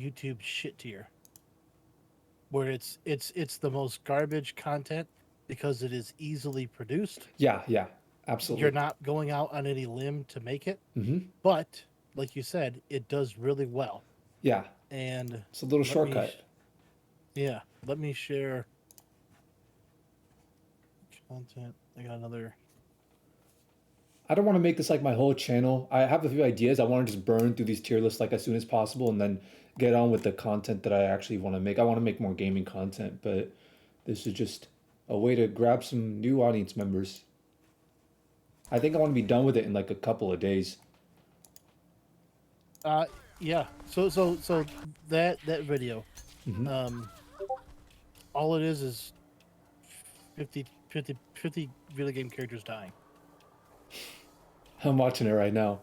YouTube shit tier, where it's the most garbage content because it is easily produced. Yeah, yeah, You're absolutely. not going out on any limb to make it, Mm-hmm. but like you said, it does really well. Yeah, And it's a little let me, shortcut. yeah, let me share content. I got another. I don't want to make this like my whole channel. I have a few ideas. I want to just burn through these tier lists like as soon as possible and then get on with the content that I actually want to make. I want to make more gaming content, but this is just a way to grab some new audience members. I think I want to be done with it in like a couple of days. Uh, yeah. So that video, Hmm. um, all it is 50 video game characters dying. I'm watching it right now.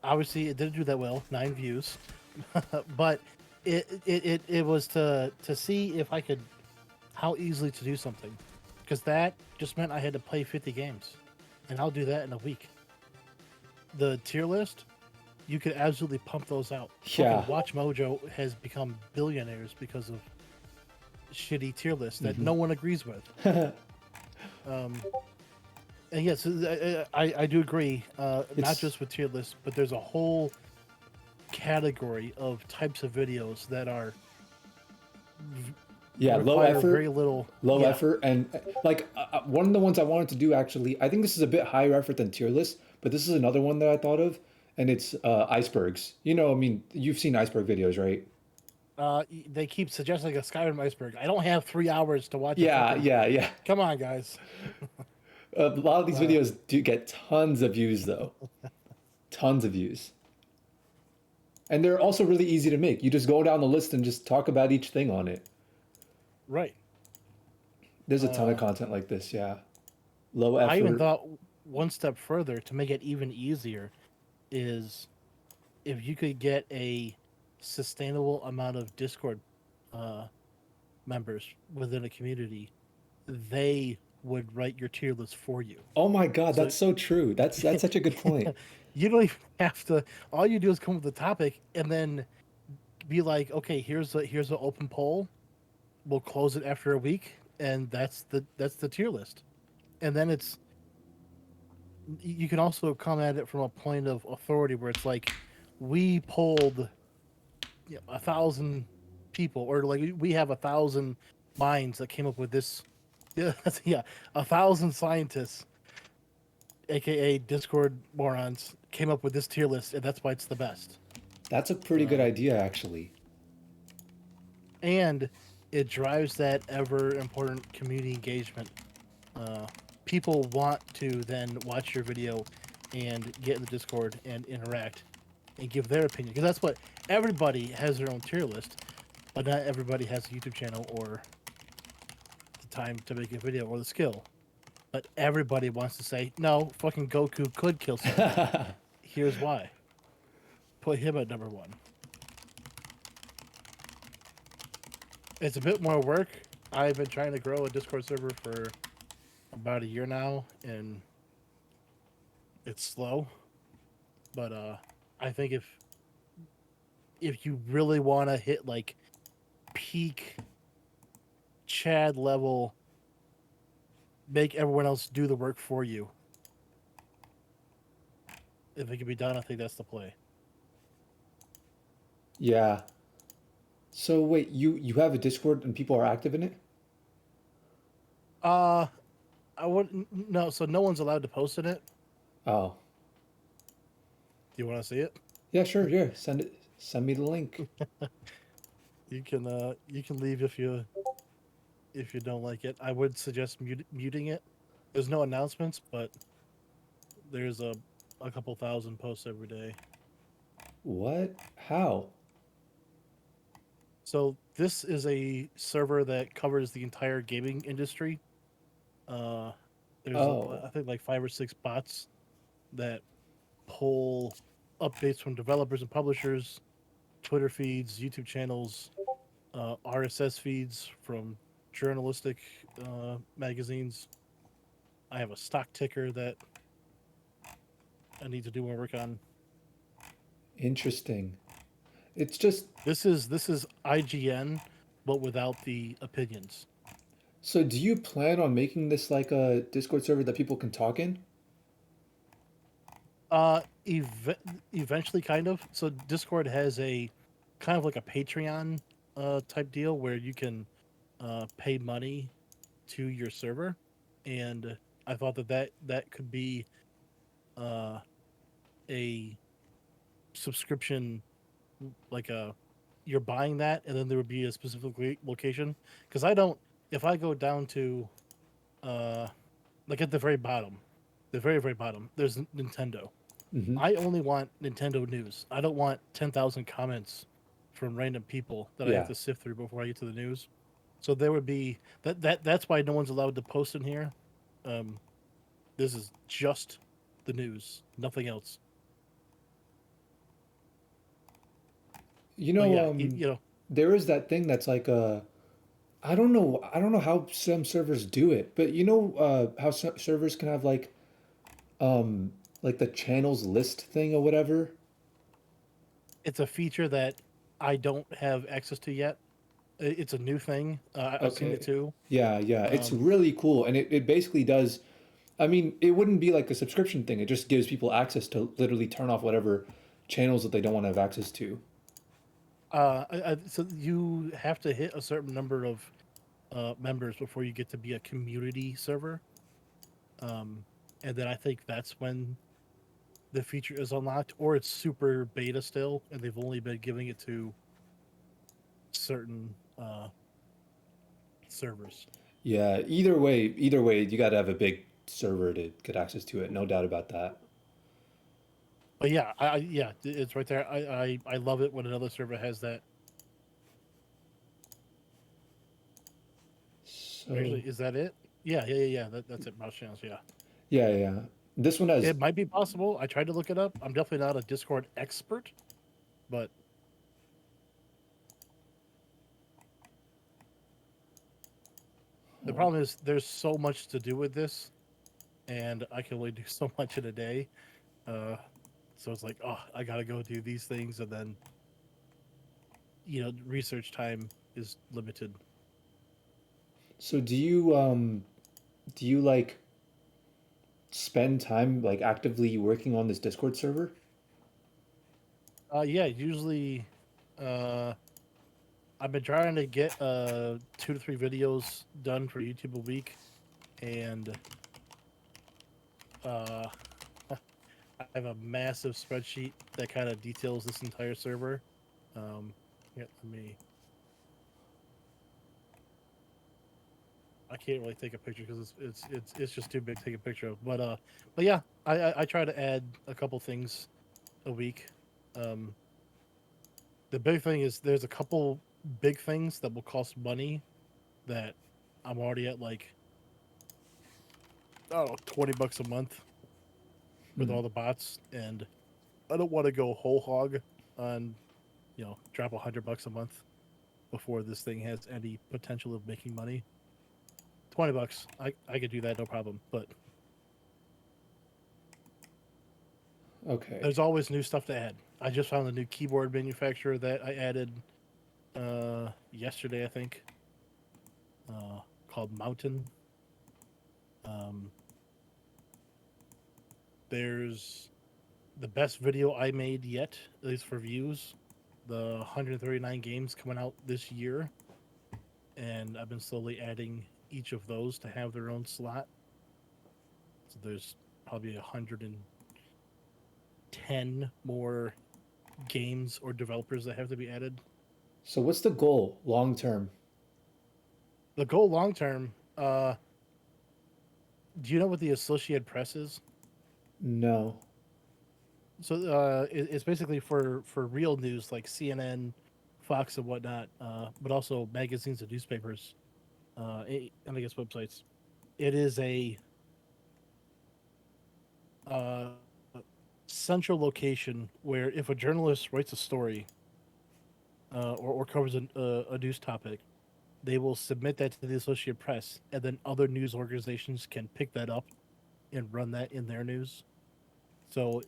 Obviously, it didn't do that well, 9 views, but it was to see if I could how easily to do something, because that just meant I had to play 50 games, and I'll do that in a week. The tier list, you could absolutely pump those out. Yeah. Fucking Watch Mojo has become billionaires because of shitty tier lists that Hmm. no one agrees with. Um, and yes, I do agree. Not It's just with tier lists, but there's a whole category of types of videos that are yeah, require very little. low Yeah, effort, and like one of the ones I wanted to do actually. I think this is a bit higher effort than tier list, but this is another one that I thought of, and it's icebergs. You know, I mean, you've seen iceberg videos, right? they keep suggesting a Skyrim iceberg. I don't have 3 hours to watch a Yeah, fucking. yeah, yeah. Come on, guys. A lot of these Uh, videos do get tons of views though, tons of views, and they're also really easy to make. You just go down the list and just talk about each thing on it. right. There's a ton of Uh, content like this. Yeah, low I even effort. thought one step further to make it even easier is if you could get a sustainable amount of Discord uh, members within a community, they would write your tier list for you. Oh my God, So that's so true. That's such a good point. you don't even have to. All you do is come up with the topic and then be like, okay, here's an open poll. We'll close it after a week, and that's the tier list. And then it's you can also come at it from a point of authority where it's like we polled 1,000 people, or like we have 1,000 minds that came up with this. Yeah, yeah, 1,000 scientists, aka Discord morons, came up with this tier list, and that's why it's the best. That's a pretty good Uh, idea, actually. and it drives that ever important community engagement. Uh, People want to then watch your video and get in the Discord and interact and give their opinion, because that's what everybody has their own tier list, but not everybody has a YouTube channel or the time to make a video or the skill. But everybody wants to say, no, fucking Goku could kill somebody. Here's why. Put him at number one. It's a bit more work. I've been trying to grow a Discord server for about a year now, and it's slow. But I think if you really want to hit like peak Chad level, make everyone else do the work for you. If it can be done, I think that's the play. Yeah. So wait, you have a Discord and people are active in it? Uh, I wouldn't. No, so no one's allowed to post in it. Oh. Do you want to see it? Yeah, sure, yeah. Send it. Send me the link. You can leave if you don't like it. I would suggest muting it. There's no announcements, but there's a couple thousand posts every day. What? How? So this is a server that covers the entire gaming industry. Uh, there's Oh, I think like 5 or 6 bots that pull updates from developers and publishers, Twitter feeds, YouTube channels, RSS feeds from journalistic magazines. I have a stock ticker that I need to do more work on. interesting. It's just This is IGN, but without the opinions. so. Do you plan on making this like a Discord server that people can talk in? Eventually, kind of. So Discord has a kind of like a Patreon type deal where you can pay money to your server, and I thought that could be uh, a subscription, like a you're buying that, and then there would be a specific location. Because I don't, if I go down to uh, like at the very bottom, the very bottom, there's Nintendo. Mm-hmm. I only want Nintendo news. I don't want 10,000 comments from random people that I have Yeah. to sift through before I get to the news. So there would be that's why no one's allowed to post in here. Um, this is just the news, nothing else. You But know, yeah, you know, there is that thing that's like I don't know how some servers do it, but you know how servers can have like the channels list thing or whatever. it's a feature that I don't have access to yet. It's a new thing. I've seen it Okay. too. Yeah, yeah. It's Um, really cool. And it basically does, I mean, it wouldn't be like a subscription thing. It just gives people access to literally turn off whatever channels that they don't want to have access to. so you have to hit a certain number of members before you get to be a community server. Um, and then I think that's when the feature is unlocked, or it's super beta still, and they've only been giving it to certain servers. Yeah, either way, you got to have a big server to get access to it. No doubt about that. But yeah, yeah, it's right there. I love it when another server has that. Actually, So, is that it? Yeah. That's it. Mouse channels. Yeah, yeah, yeah. This one has, it might be possible. I tried to look it up. I'm definitely not a Discord expert, but the oh, problem is there's so much to do with this, and I can only do so much in a day. Uh, so it's like, oh, I gotta go do these things, and then research time is limited. so do you like spend time like actively working on this Discord server? Yeah, usually, uh, I've been trying to get 2 to 3 videos done for YouTube a week, and uh, I have a massive spreadsheet that kind of details this entire server. Um, yeah, let me. I can't really take a picture because it's just too big to take a picture of. But yeah, I try to add a couple things a week. Um, the big thing is there's a couple big things that will cost money that I'm already at like, oh, $20 a month with Hmm. all the bots, and I don't want to go whole hog on drop $100 a month before this thing has any potential of making money. $20, I could do that, no problem. But Okay. there's always new stuff to add. I just found a new keyboard manufacturer that I added yesterday, I think, uh, called Mountain. Um, there's the best video I made yet, at least for views. The 139 games coming out this year, and I've been slowly adding each of those to have their own slot. So there's probably 110 more games or developers that have to be added. So what's the goal long term? The goal long term, do you know what the Associated Press is? No. So it's basically for real news like CNN, Fox, and whatnot, but also magazines and newspapers, and I guess websites. It is a uh, central location where if a journalist writes a story or covers a news topic, they will submit that to the Associated Press, and then other news organizations can pick that up and run that in their news. So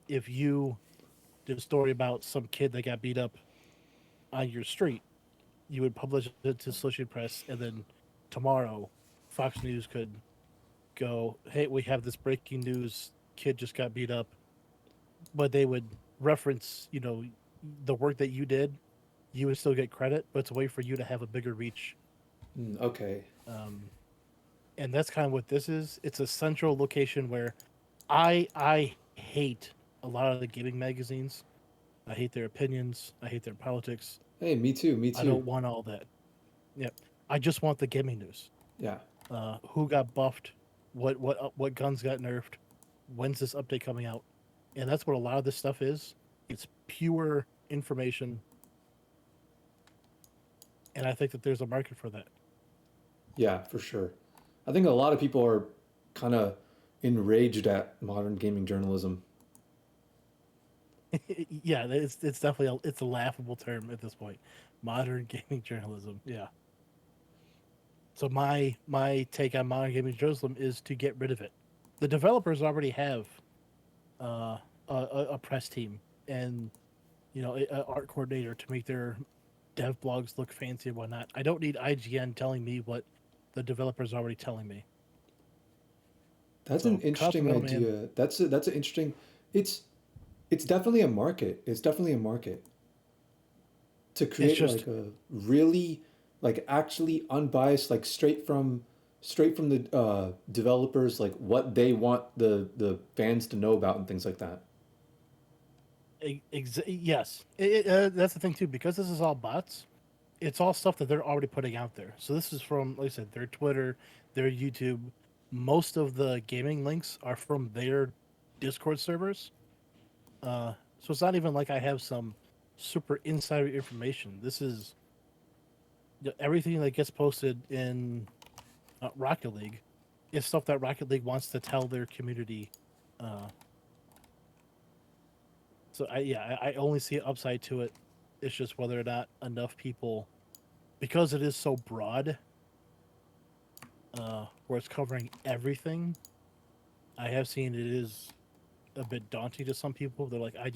if you did a story about some kid that got beat up on your street, you would publish it to Associated Press, and then tomorrow, Fox News could go, "Hey, we have this breaking news: kid just got beat up," but they would reference, the work that you did. You would still get credit, but it's a way for you to have a bigger reach. Okay. Um, and that's kind of what this is. It's a central location where I hate a lot of the gaming magazines. I hate their opinions. I hate their politics. Hey, me too. Me I too. don't want all that. Yep. I just want the gaming news. Yeah. Who got buffed? What guns got nerfed? When's this update coming out? And that's what a lot of this stuff is. It's pure information, and I think that there's a market for that. Yeah, for sure. I think a lot of people are kind of enraged at modern gaming journalism. Yeah, it's definitely it's a laughable term at this point. Modern gaming journalism. Yeah. So my take on modern gaming journalism is to get rid of it. The developers already have a press team and an art coordinator to make their dev blogs look fancy and whatnot. I don't need IGN telling me what the developer's already telling me. That's an So cut out the interesting middleman. idea. That's an interesting. It's it's definitely a market. It's definitely a market to It's create just like a really like actually unbiased like straight from the developers like what they want the fans to know about and things like that. yes. That's the thing too, because this is all bots. It's all stuff that they're already putting out there. So this is from, like I said, their Twitter, their YouTube. Most of the gaming links are from their Discord servers. So it's not even like I have some super insider information. This is everything that gets posted in Rocket League is stuff that Rocket League wants to tell their community. Uh, so I only see an upside to it. It's just whether or not enough people, because it is so broad, where it's covering everything. I have seen it is a bit daunting to some people. They're like, I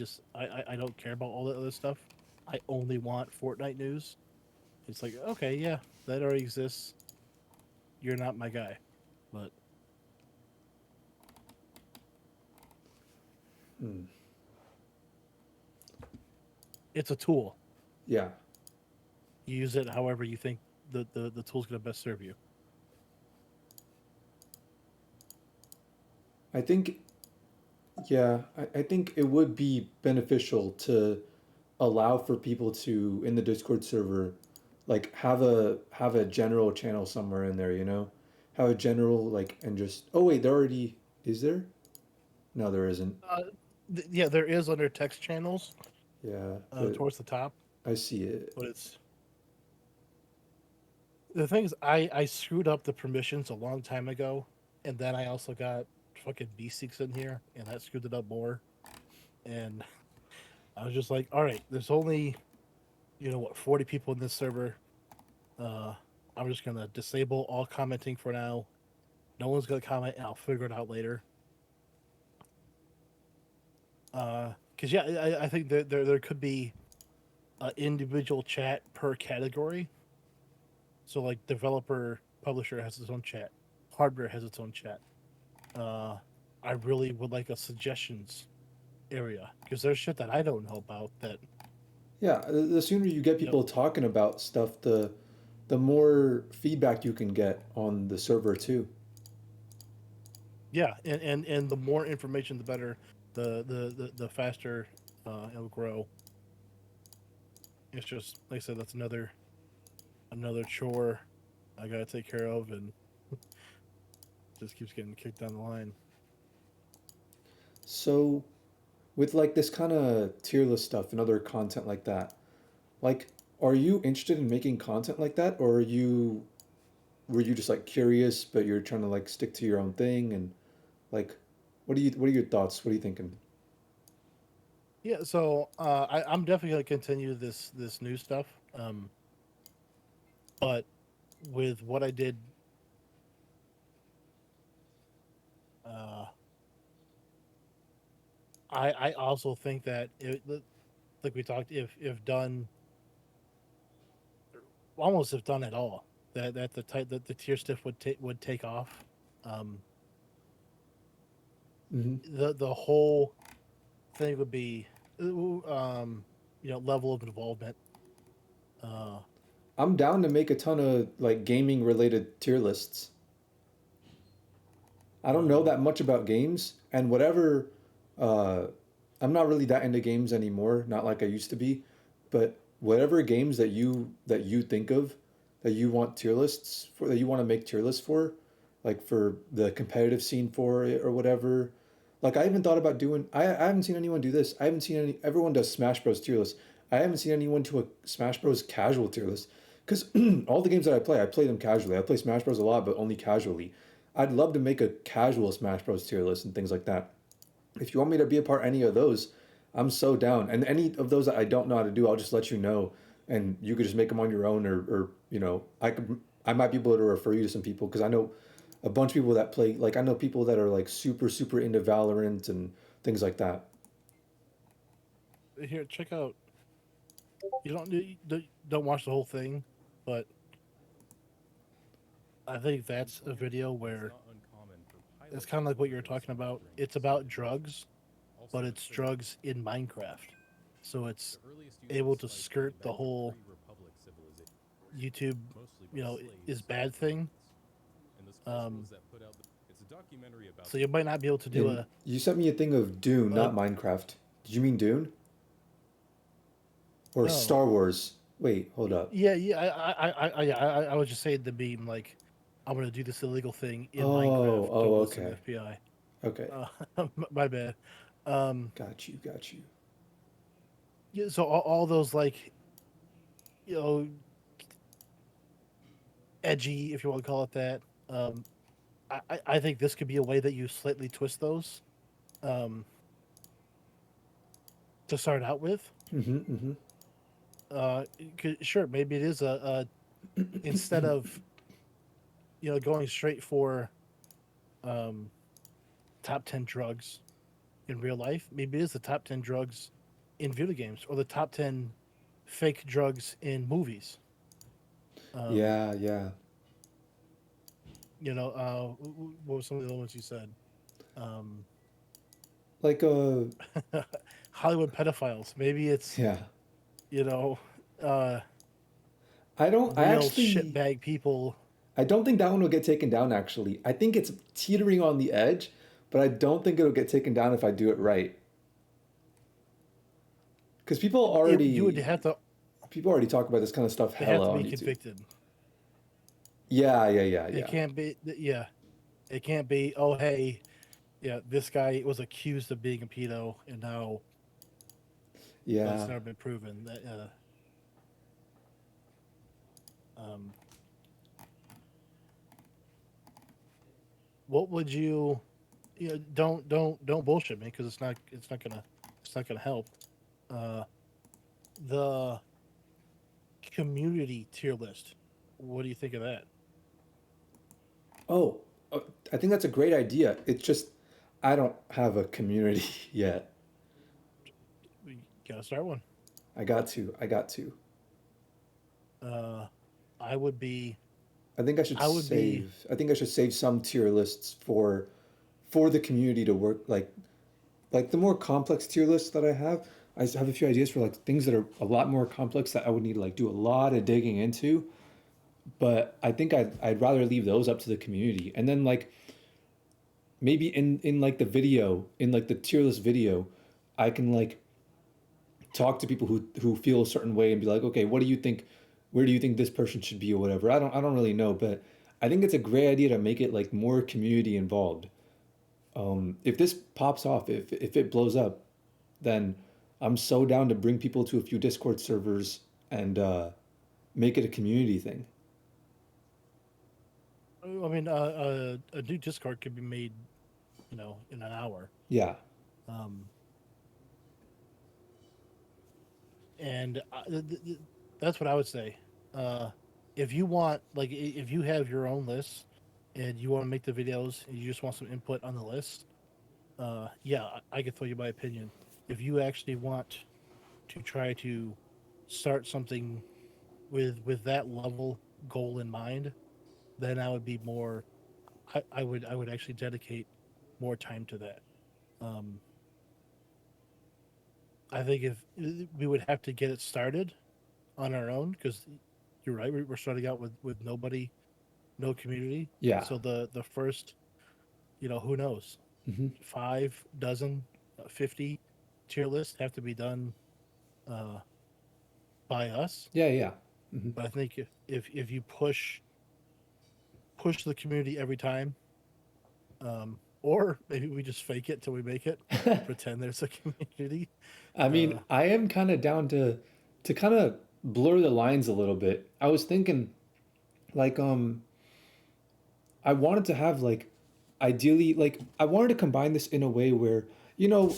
don't care about all that other stuff. I only want Fortnite news. It's like, okay, yeah, that already exists. You're not my guy, but Hmm. it's a tool. Yeah, You use it however you think the tool's going to best serve you. I think I think it would be beneficial to allow for people to in the Discord server like have a general channel somewhere in there, you know? Have a general like and just oh wait, there already is there? No, there isn't. Uh, yeah, there is under text channels Yeah, but towards the top, I see it. but it's the thing is I screwed up the permissions a long time ago, and then I also got fucking B6 in here, and that screwed it up more. And I was just like, all right, there's only 40 people in this server. Uh, I'm just gonna disable all commenting for now. No one's gonna comment, and I'll figure it out later. Because yeah, I think there could be an individual chat per category. So like developer publisher has its own chat, hardware has its own chat. Uh, I really would like a suggestions area because there's shit that I don't know about that Yeah, the sooner you get you know people talking about stuff, the more feedback you can get on the server too. yeah, and the more information the better, the faster it'll grow. It's just like I said, that's another chore I gotta take care of, and just keeps getting kicked down the line. So, with like this kind of tier list stuff and other content like that, like, are you interested in making content like that, or were you just like curious, but you're trying to like stick to your own thing and like, what are your thoughts? What are you thinking? Yeah, so I'm definitely gonna continue this new stuff. But with what I did, uh, I also think that like we talked, if done, almost if done at all, that the type that the tier stuff would take off. Um, Hmm. the whole thing would be, level of involvement. Uh, I'm down to make a ton of like gaming related tier lists. I don't know um, that much about games, and whatever. Uh, I'm not really that into games anymore. Not like I used to be, but whatever games that you think of that you want tier lists for, that you want to make tier lists for, like for the competitive scene for it or whatever. Like I even thought about doing. I haven't seen anyone do this. I haven't seen any. Everyone does Smash Bros tier lists. I haven't seen anyone to a Smash Bros casual tier list because all the games that I play them casually. I play Smash Bros a lot, but only casually. I'd love to make a casual Smash Bros tier list and things like that. If you want me to be a part of any of those, I'm so down. And any of those that I don't know how to do, I'll just let you know, and you could just make them on your own, or I might be able to refer you to some people because I know a bunch of people that play. Like I know people that are like super into Valorant and things like that. Here, check out. You don't watch the whole thing, but I think that's a video where it's kind of like what you're talking about. It's about drugs, but it's drugs in Minecraft, so it's able to skirt the whole YouTube, is bad thing. Um, so you might not be able to do And you sent me a thing of Dune, a not Minecraft. Did you mean Dune or no. Star Wars? Wait, hold up. Yeah. I was just saying the meme like I'm gonna do this illegal thing in Minecraft. Oh, Don't listen, okay, FBI. okay. My bad. Um, Got you, got you. yeah, so all those like you know edgy, if you want to call it that. I think this could be a way that you slightly twist those um, to start out with. Mm-hmm, mm-hmm. Sure, maybe it is a instead of going straight for um, top 10 drugs in real life, maybe it is the top 10 drugs in video games or the top 10 fake drugs in movies. Um, Yeah, yeah. what were some of the other ones you said? Um, Like Hollywood pedophiles. Maybe it's, yeah. you know, uh, I don't. I real actually. shitbag people. I don't think that one will get taken down. Actually, I think it's teetering on the edge, but I don't think it'll get taken down if I do it right. Because You would people already talk about this kind of stuff they have to hella on be YouTube. convicted. Yeah, yeah, yeah, It yeah, can't be, yeah, it can't be, oh, hey, yeah, this guy was accused of being a pedo and now, but it's yeah. never been proven. That um, what would you, don't bullshit me because it's not gonna help. Uh, the community tier list. What do you think of that? Oh, uh, I think that's a great idea. It's just I don't have a community yet. We gotta start one. I got to. I got to. Uh, I would be, I think I should I would be, save. I think I should save some tier lists for the community to work like the more complex tier lists that I have. I have a few ideas for like things that are a lot more complex that I would need to like do a lot of digging into. But I think I'd rather leave those up to the community. And then like maybe in like the video, in like the tier list video, I can like talk to people who feel a certain way and be like, okay, what do you think? Where do you think this person should be or whatever? I don't really know, but I think it's a great idea to make it like more community involved. If this pops off, if it blows up, then I'm so down to bring people to a few Discord servers and make it a community thing. I mean, a new Discord could be made, in an hour. Yeah. Um, and that's what I would say. Uh, if you want, like, if you have your own list and you want to make the videos and you just want some input on the list, Yeah, I can throw you my opinion. If you actually want to try to start something with that level goal in mind, then I would be more. I would actually dedicate more time to that. Um, I think if we would have to get it started on our own, because you're right, we're starting out with nobody, no community. Yeah. So the first, who knows, Hmm. 5 dozen, 50 tier lists have to be done uh, by us. Yeah, yeah. Hmm. But I think if you push the community every time, or maybe we just fake it till we make it, pretend there's a community. I mean, Uh, I am kind of down to kind of blur the lines a little bit. I was thinking like I wanted to have like ideally like I wanted to combine this in a way where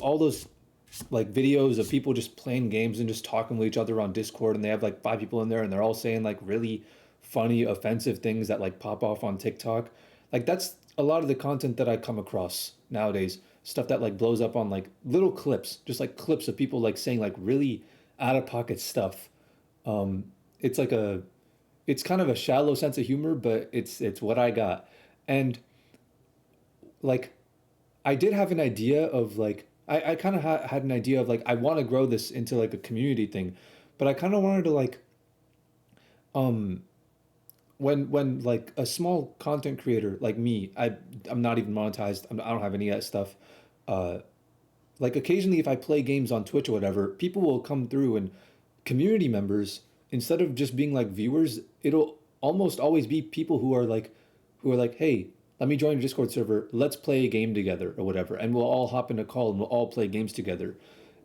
all those like videos of people just playing games and just talking with each other on Discord, and they have like 5 people in there and they're all saying like really funny offensive things that like pop off on TikTok. Like that's a lot of the content that I come across nowadays. Stuff that like blows up on like little clips, just like clips of people like saying like really out of pocket stuff. Um, it's like a it's kind of a shallow sense of humor, but it's what I got. And like I did have an idea of like I kind of had an idea of like I want to grow this into like a community thing, but I kind of wanted to like um when like a small content creator like me, I'm not even monetized. I don't have any of that stuff. Uh, like occasionally if I play games on Twitch or whatever, people will come through and community members, instead of just being like viewers, it'll almost always be people who are like, hey, let me join your Discord server, let's play a game together or whatever, and we'll all hop in a call and we'll all play games together.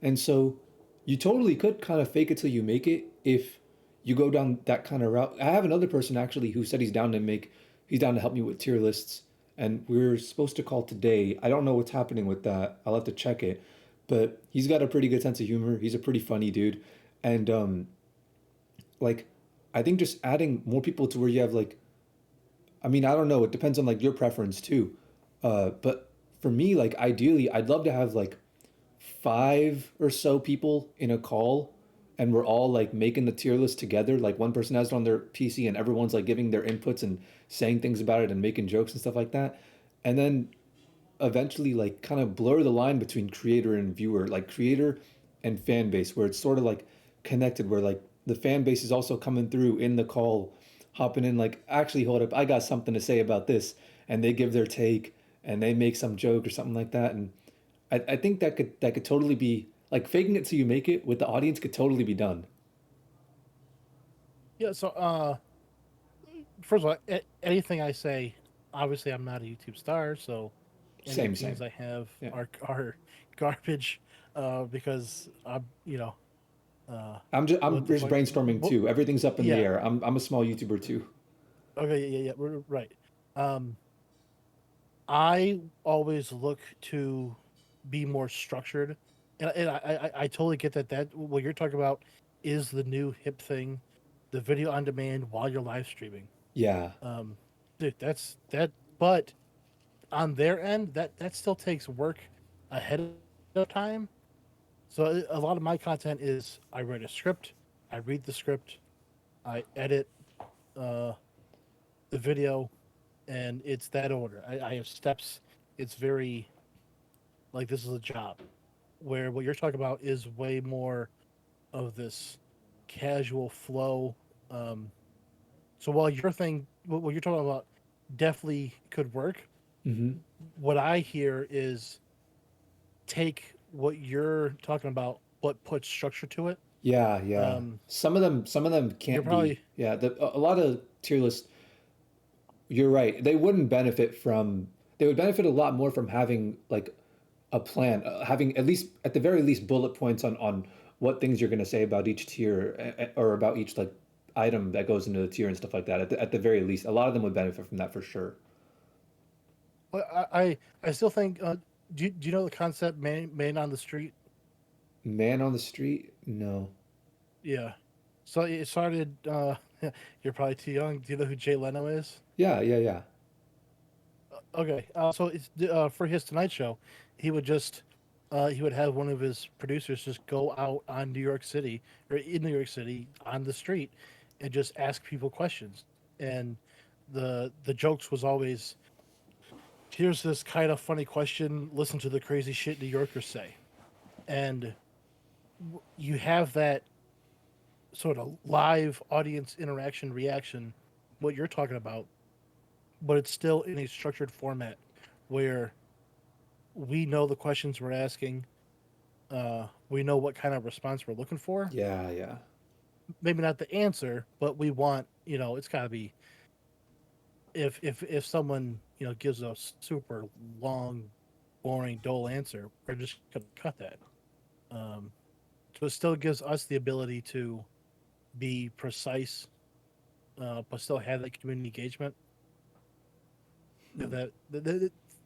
And so you totally could kind of fake it till you make it if you go down that kind of route. I have another person actually who said he's down to help me with tier lists, and we're supposed to call today. I don't know what's happening with that. I'll have to check it. But he's got a pretty good sense of humor. He's a pretty funny dude. And like I think just adding more people to where you have like I mean, I don't know, it depends on like your preference too. But for me, like ideally, I'd love to have like 5 or so people in a call, and we're all like making the tier list together. Like one person has it on their PC and everyone's like giving their inputs and saying things about it and making jokes and stuff like that. And then eventually like kind of blur the line between creator and viewer, like creator and fan base, where it's sort of like connected, where like the fan base is also coming through in the call, hopping in like, actually, hold up, I got something to say about this, and they give their take and they make some joke or something like that. And I think that could totally be like faking it till you make it with the audience could totally be done. yeah. So first of all, anything I say, obviously, I'm not a YouTube star, so any Same. opinions I have Yeah. are garbage, because I'm what the just fuck? brainstorming too. Everything's up in the Yeah. air. I'm a small YouTuber too. Okay. Yeah. We're right. Um, I always look to be more structured, and I totally get that what you're talking about is the new hip thing, the video on demand while you're live streaming. Yeah. Um, dude, that's that. But on their end, that still takes work ahead of time. So a lot of my content is I write a script, I read the script, I edit uh, the video, and it's that order. I have steps. It's very like this is a job. Where what you're talking about is way more of this casual flow. Um, so while your thing, what you're talking about, definitely could work. Mm-hmm. What I hear is take what you're talking about, but put structure to it. Yeah, yeah. Um, Some of them you're can't be. probably Yeah, a lot of tier lists. You're right. They wouldn't benefit from. They would benefit a lot more from having like a plan, having at least at the very least bullet points on what things you're going to say about each tier or about each like item that goes into the tier and stuff like that. At the very least, a lot of them would benefit from that for sure. I still think. Do you know the concept man on the street? Man on the street? No. Yeah. So it started. You're probably too young. Do you know who Jay Leno is? Yeah, yeah, yeah. Okay. So it's for his Tonight Show. he would just he would have one of his producers just go out on New York City or in New York City on the street and just ask people questions. And the jokes was always, here's this kind of funny question, listen to the crazy shit New Yorkers say. And you have that sort of live audience interaction reaction, what you're talking about, but it's still in a structured format where we know the questions we're asking, we know what kind of response we're looking for. Yeah, yeah. Maybe not the answer, but we want, it's got to be, if someone gives a super long, boring, dull answer, we're just gonna cut that. Um, so it still gives us the ability to be precise, but still have that community engagement. Hmm.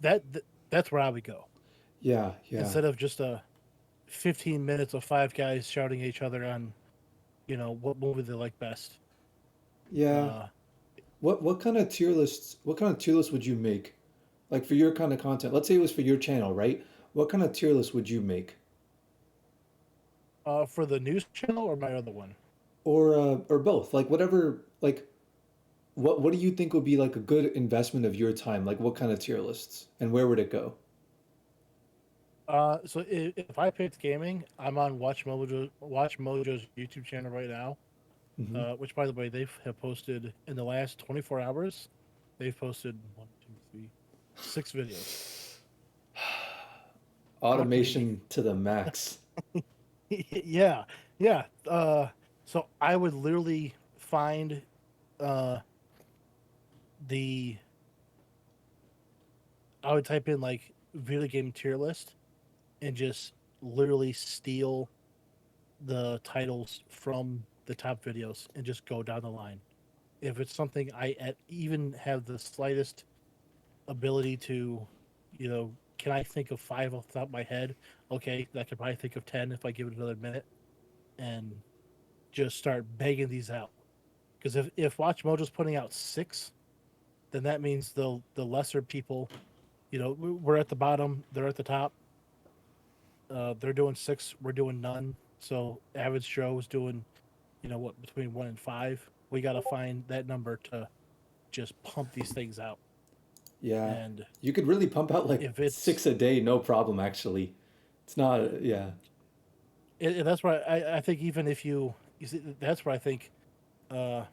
That that's where I would go Yeah, yeah. instead of just a 15 minutes of five guys shouting at each other on what movie they like best. Yeah. Uh, What kind of tier lists? What kind of tier list would you make? Like for your kind of content. Let's say it was for your channel, right? What kind of tier list would you make? for the news channel or my other one. Or both? Like whatever. Like what do you think would be like a good investment of your time? Like what kind of tier lists and where would it go? So if I picked gaming, I'm on Watch Mojo's YouTube channel right now. Hmm. Which, by the way, they have posted in the last 24 hours. They've posted one, two, three, 6 videos. Talk to me. Automation to the max. Yeah, yeah. So I would literally find uh the I would type in like video game tier list and just literally steal the titles from the top videos and just go down the line. If it's something even have the slightest ability to, can I think of five off the top of my head? Okay, I could probably think of 10 if I give it another minute and just start begging these out. Because if Watch Mojo's putting out 6, then that means the lesser people, we're at the bottom, they're at the top. They're doing 6, we're doing none. So average Joe is doing, what, between 1 and 5. We got to find that number to just pump these things out. Yeah. And You could really pump out like if it's, 6 a day, no problem actually. It's not yeah. that's why I think even if you see, that's where I think uh,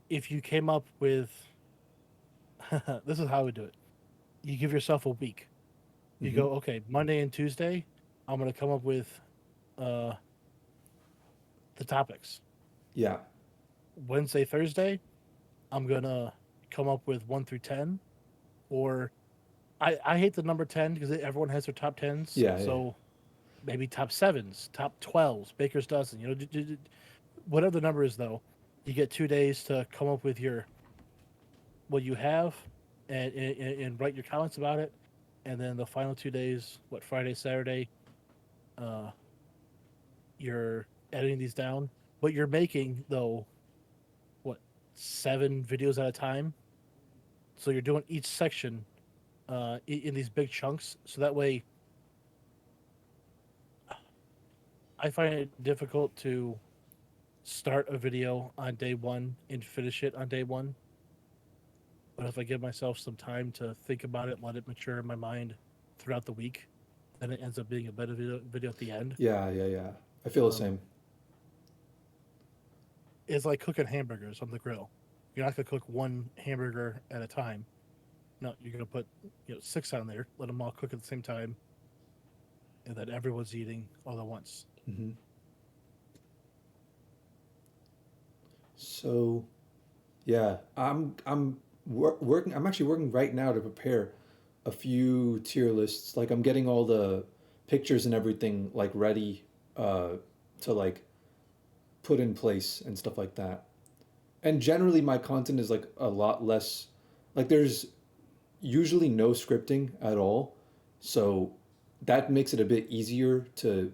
if you came up with, this is how I would do it. You give yourself a week. You Hmm. go, okay, Monday and Tuesday, I'm going to come up with uh, the topics. Yeah. Wednesday, Thursday, I'm going to come up with 1 through 10. Or I hate the number 10 because everyone has their top tens. Yeah, yeah. So maybe top sevens, top 12s, Baker's dozen, whatever the number is, though. You get 2 days to come up with what you have and write your comments about it. And then the final 2 days, what, Friday, Saturday, uh, you're editing these down. But you're making, though, what, 7 videos at a time. So you're doing each section in these big chunks. So that way, I find it difficult to start a video on day one and finish it on day one. But if I give myself some time to think about it, let it mature in my mind throughout the week, then it ends up being a better video at the end. Yeah, yeah, yeah. I feel the Um, same. it's like cooking hamburgers on the grill. You're not gonna cook one hamburger at a time. No, you're gonna put 6 on there, let them all cook at the same time, and then everyone's eating all at once. Hmm. So, yeah, working. I'm actually working right now to prepare a few tier lists. Like I'm getting all the pictures and everything like ready to like put in place and stuff like that. And generally, my content is like a lot less. Like there's usually no scripting at all, so that makes it a bit easier to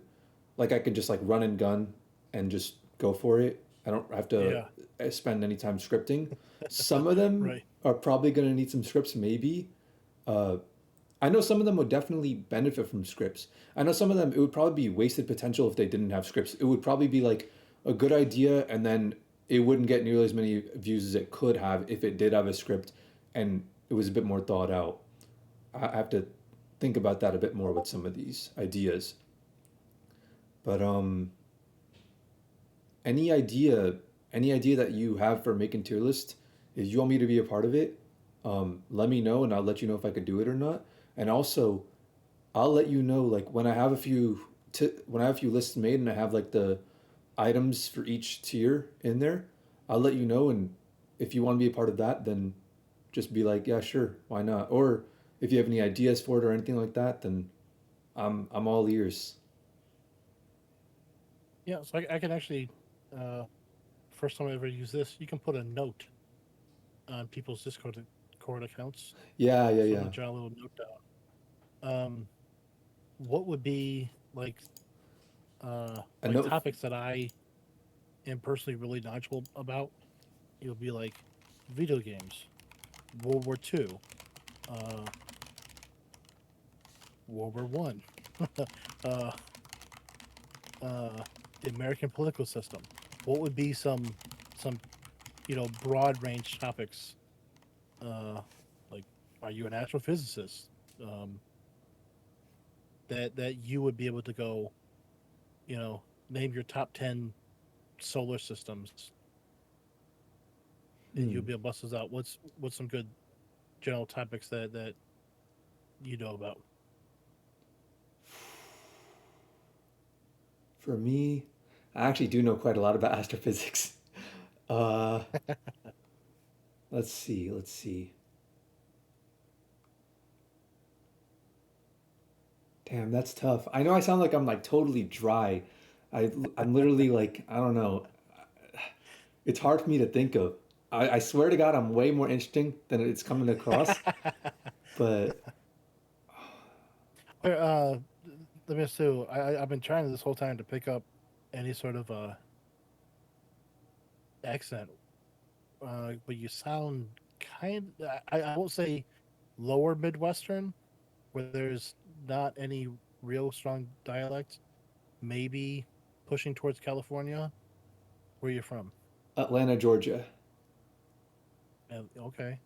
like I could just like run and gun and just go for it. I don't have to Yeah, spend any time scripting. Some of them right. are probably going to need some scripts, maybe. Uh, I know some of them would definitely benefit from scripts. I know some of them it would probably be wasted potential if they didn't have scripts. It would probably be like a good idea and then it wouldn't get nearly as many views as it could have if it did have a script and it was a bit more thought out. I have to think about that a bit more with some of these ideas. But any idea any idea that you have for making tier list, if you want me to be a part of it, let me know and I'll let you know if I could do it or not. And also, I'll let you know like when I have a few when I have a few lists made and I have like the items for each tier in there, I'll let you know. And if you want to be a part of that, then just be like, yeah, sure, why not? Or if you have any ideas for it or anything like that, then I'm all ears. Yeah, so I can actually, uh, first time I ever use this, you can put a note on people's Discord accounts. Yeah, yeah, So I'm yeah. gonna jot a little note down. What would be A like note. topics that I am personally really knowledgeable about? It would be like video games, World War II, uh, World War I, uh, the American political system. What would be some broad range topics? Uh, like, are you an astrophysicist? Um, that you would be able to go, name your top 10 solar systems, and you'll Hmm. be able to bust those out. What's some good general topics that you know about? For me, I actually do know quite a lot about astrophysics. Uh, let's see. Let's see. Damn, that's tough. I know I sound like I'm like totally dry. I'm literally like I don't know. It's hard for me to think of. I swear to God, I'm way more interesting than it's coming across. But uh, Let me ask you. I've been trying this whole time to pick up any sort of accent, but you sound kind. I won't say lower Midwestern, where there's not any real strong dialect. Maybe pushing towards California. Where you from? Atlanta, Georgia, Okay,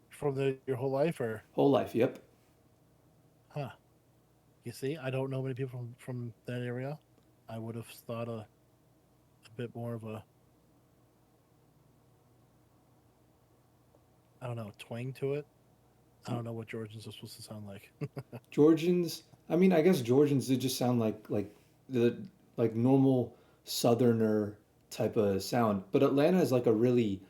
from your whole life, or whole life. Yep. huh? You see, I don't know many people from that area. I would have thought a bit more of a, I don't know, twang to it. I don't know what Georgians are supposed to sound like. Georgians. I mean, I guess Georgians. They just sound like the like normal Southerner type of sound. But Atlanta is like a really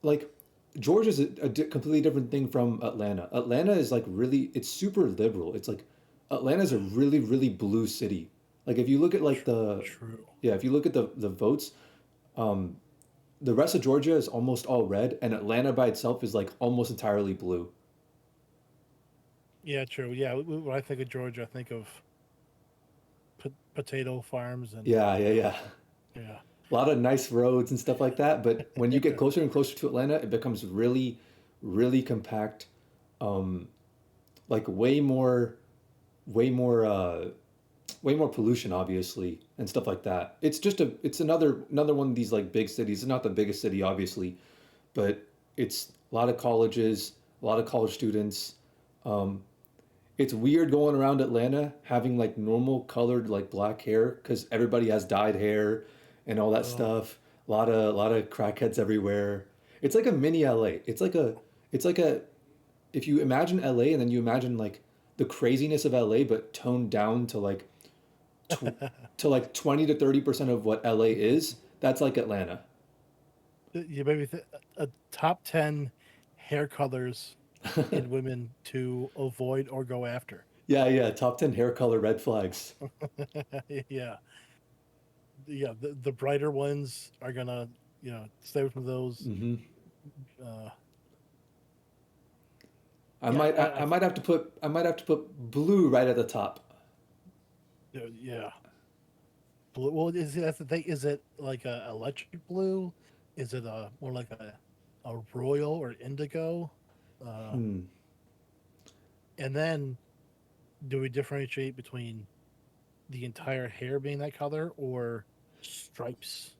like Georgia's completely different thing from Atlanta. Atlanta is like really it's super liberal. It's like Atlanta's a really blue city. Like if you look at like the True. yeah, if you look at the votes, um, the rest of Georgia is almost all red, and Atlanta by itself is like almost entirely blue. Yeah, true. Yeah, when I think of Georgia, I think of potato farms and Yeah, yeah, yeah. yeah, A lot of nice roads and stuff like that. But when you get closer and closer to Atlanta, it becomes really compact. Um, like way more way more pollution obviously and stuff like that. It's another one of these like big cities. It's not the biggest city obviously, but it's a lot of colleges, a lot of college students. Um, it's weird going around Atlanta having like normal colored like black hair because everybody has dyed hair and all that oh, stuff. A lot of crackheads everywhere. It's like a mini LA. It's like a if you imagine LA and then you imagine like the craziness of LA but toned down to like tw- to like 20 to 30% of what LA is, that's like Atlanta. you maybe a top 10 hair colors in women to avoid or go after. Yeah, yeah, top 10 hair color red flags. Yeah, yeah. The brighter ones are gonna stay away from those. Hmm. Uh, I yeah, might I might have to put blue right at the top. yeah. Blue. Well, that's the thing. Is it like a electric blue? Is it a more like a royal or indigo? Uh, Hmm. And then do we differentiate between the entire hair being that color or stripes?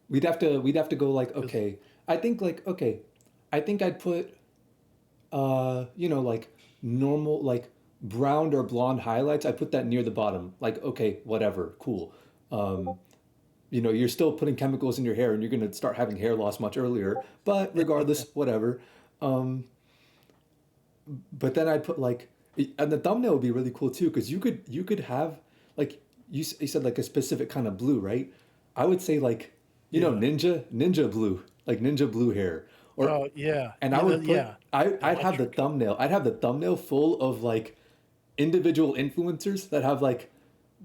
We'd have to go like, Because okay, I think like, okay, I think I'd put like normal, like brown or blonde highlights. I put that near the bottom. Like, okay, whatever, cool. Um, you're still putting chemicals in your hair and you're going to start having hair loss much earlier, but regardless, whatever. Um, but then I'd put like, and the thumbnail would be really cool too, because you could have like you said like a specific kind of blue, right? I would say like, yeah. ninja blue, like ninja blue hair, or Oh yeah. and I Yeah. would put Yeah. I'd have the Electric. thumbnail. I'd have the thumbnail full of like individual influencers that have like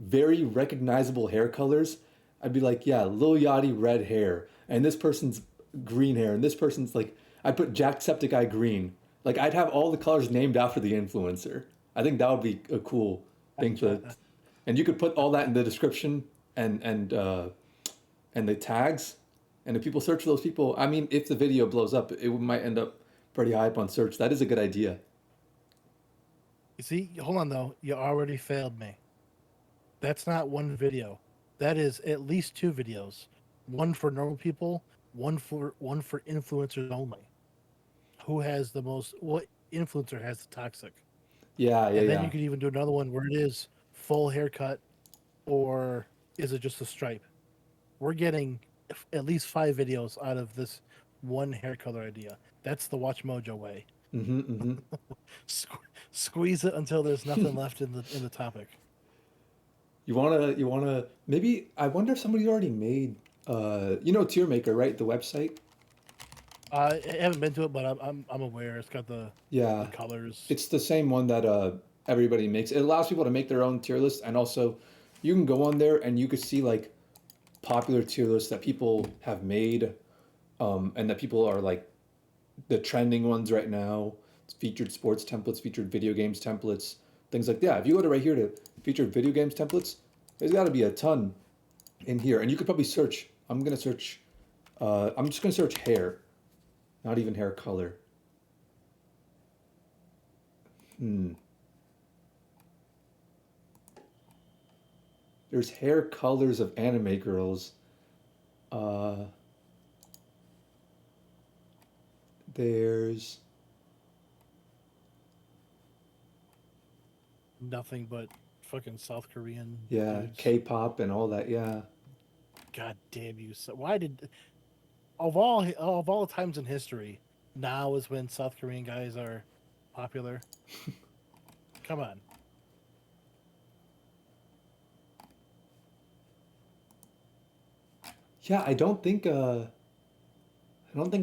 very recognizable hair colors. I'd be like, yeah, Lil Yachty red hair, and this person's green hair, and this person's like, I'd put Jacksepticeye green. Like, I'd have all the colors named after the influencer. I think that would be a cool thing to, and you could put all that in the description and the tags, and if people search those people, I mean, if the video blows up, it might end up pretty high up on search. That is a good idea. You see, hold on though. You already failed me. That's not one video. That is at least two videos. One for normal people, one for influencers only. Who has the most? What influencer has the toxic? Yeah, yeah, And then you yeah. could even do another one where it is full haircut, or is it just a stripe? We're getting at least five videos out of this one hair color idea. That's the Watch Mojo way. Mm-hmm, mm-hmm. Sque- Squeeze it until there's nothing left in the topic. You wanna maybe I wonder if somebody already made Tier Maker, right? The website. I haven't been to it, but I'm aware. It's got the Yeah. colors. It's the same one that everybody makes. It allows people to make their own tier list, and also you can go on there and you can see like popular tier lists that people have made, and that people are like the trending ones right now. It's featured sports templates, featured video games templates, things like that. If you go to right here to featured video games templates, there's got to be a ton in here, and you could probably search. I'm gonna search. I'm just gonna search hair, not even hair color. Hmm. There's hair colors of anime girls. Uh, there's Nothing but fucking South Korean yeah, dudes. K-pop and all that. Yeah. God damn you! So why did of all times in history, now is when South Korean guys are popular? Come on. Yeah, I don't think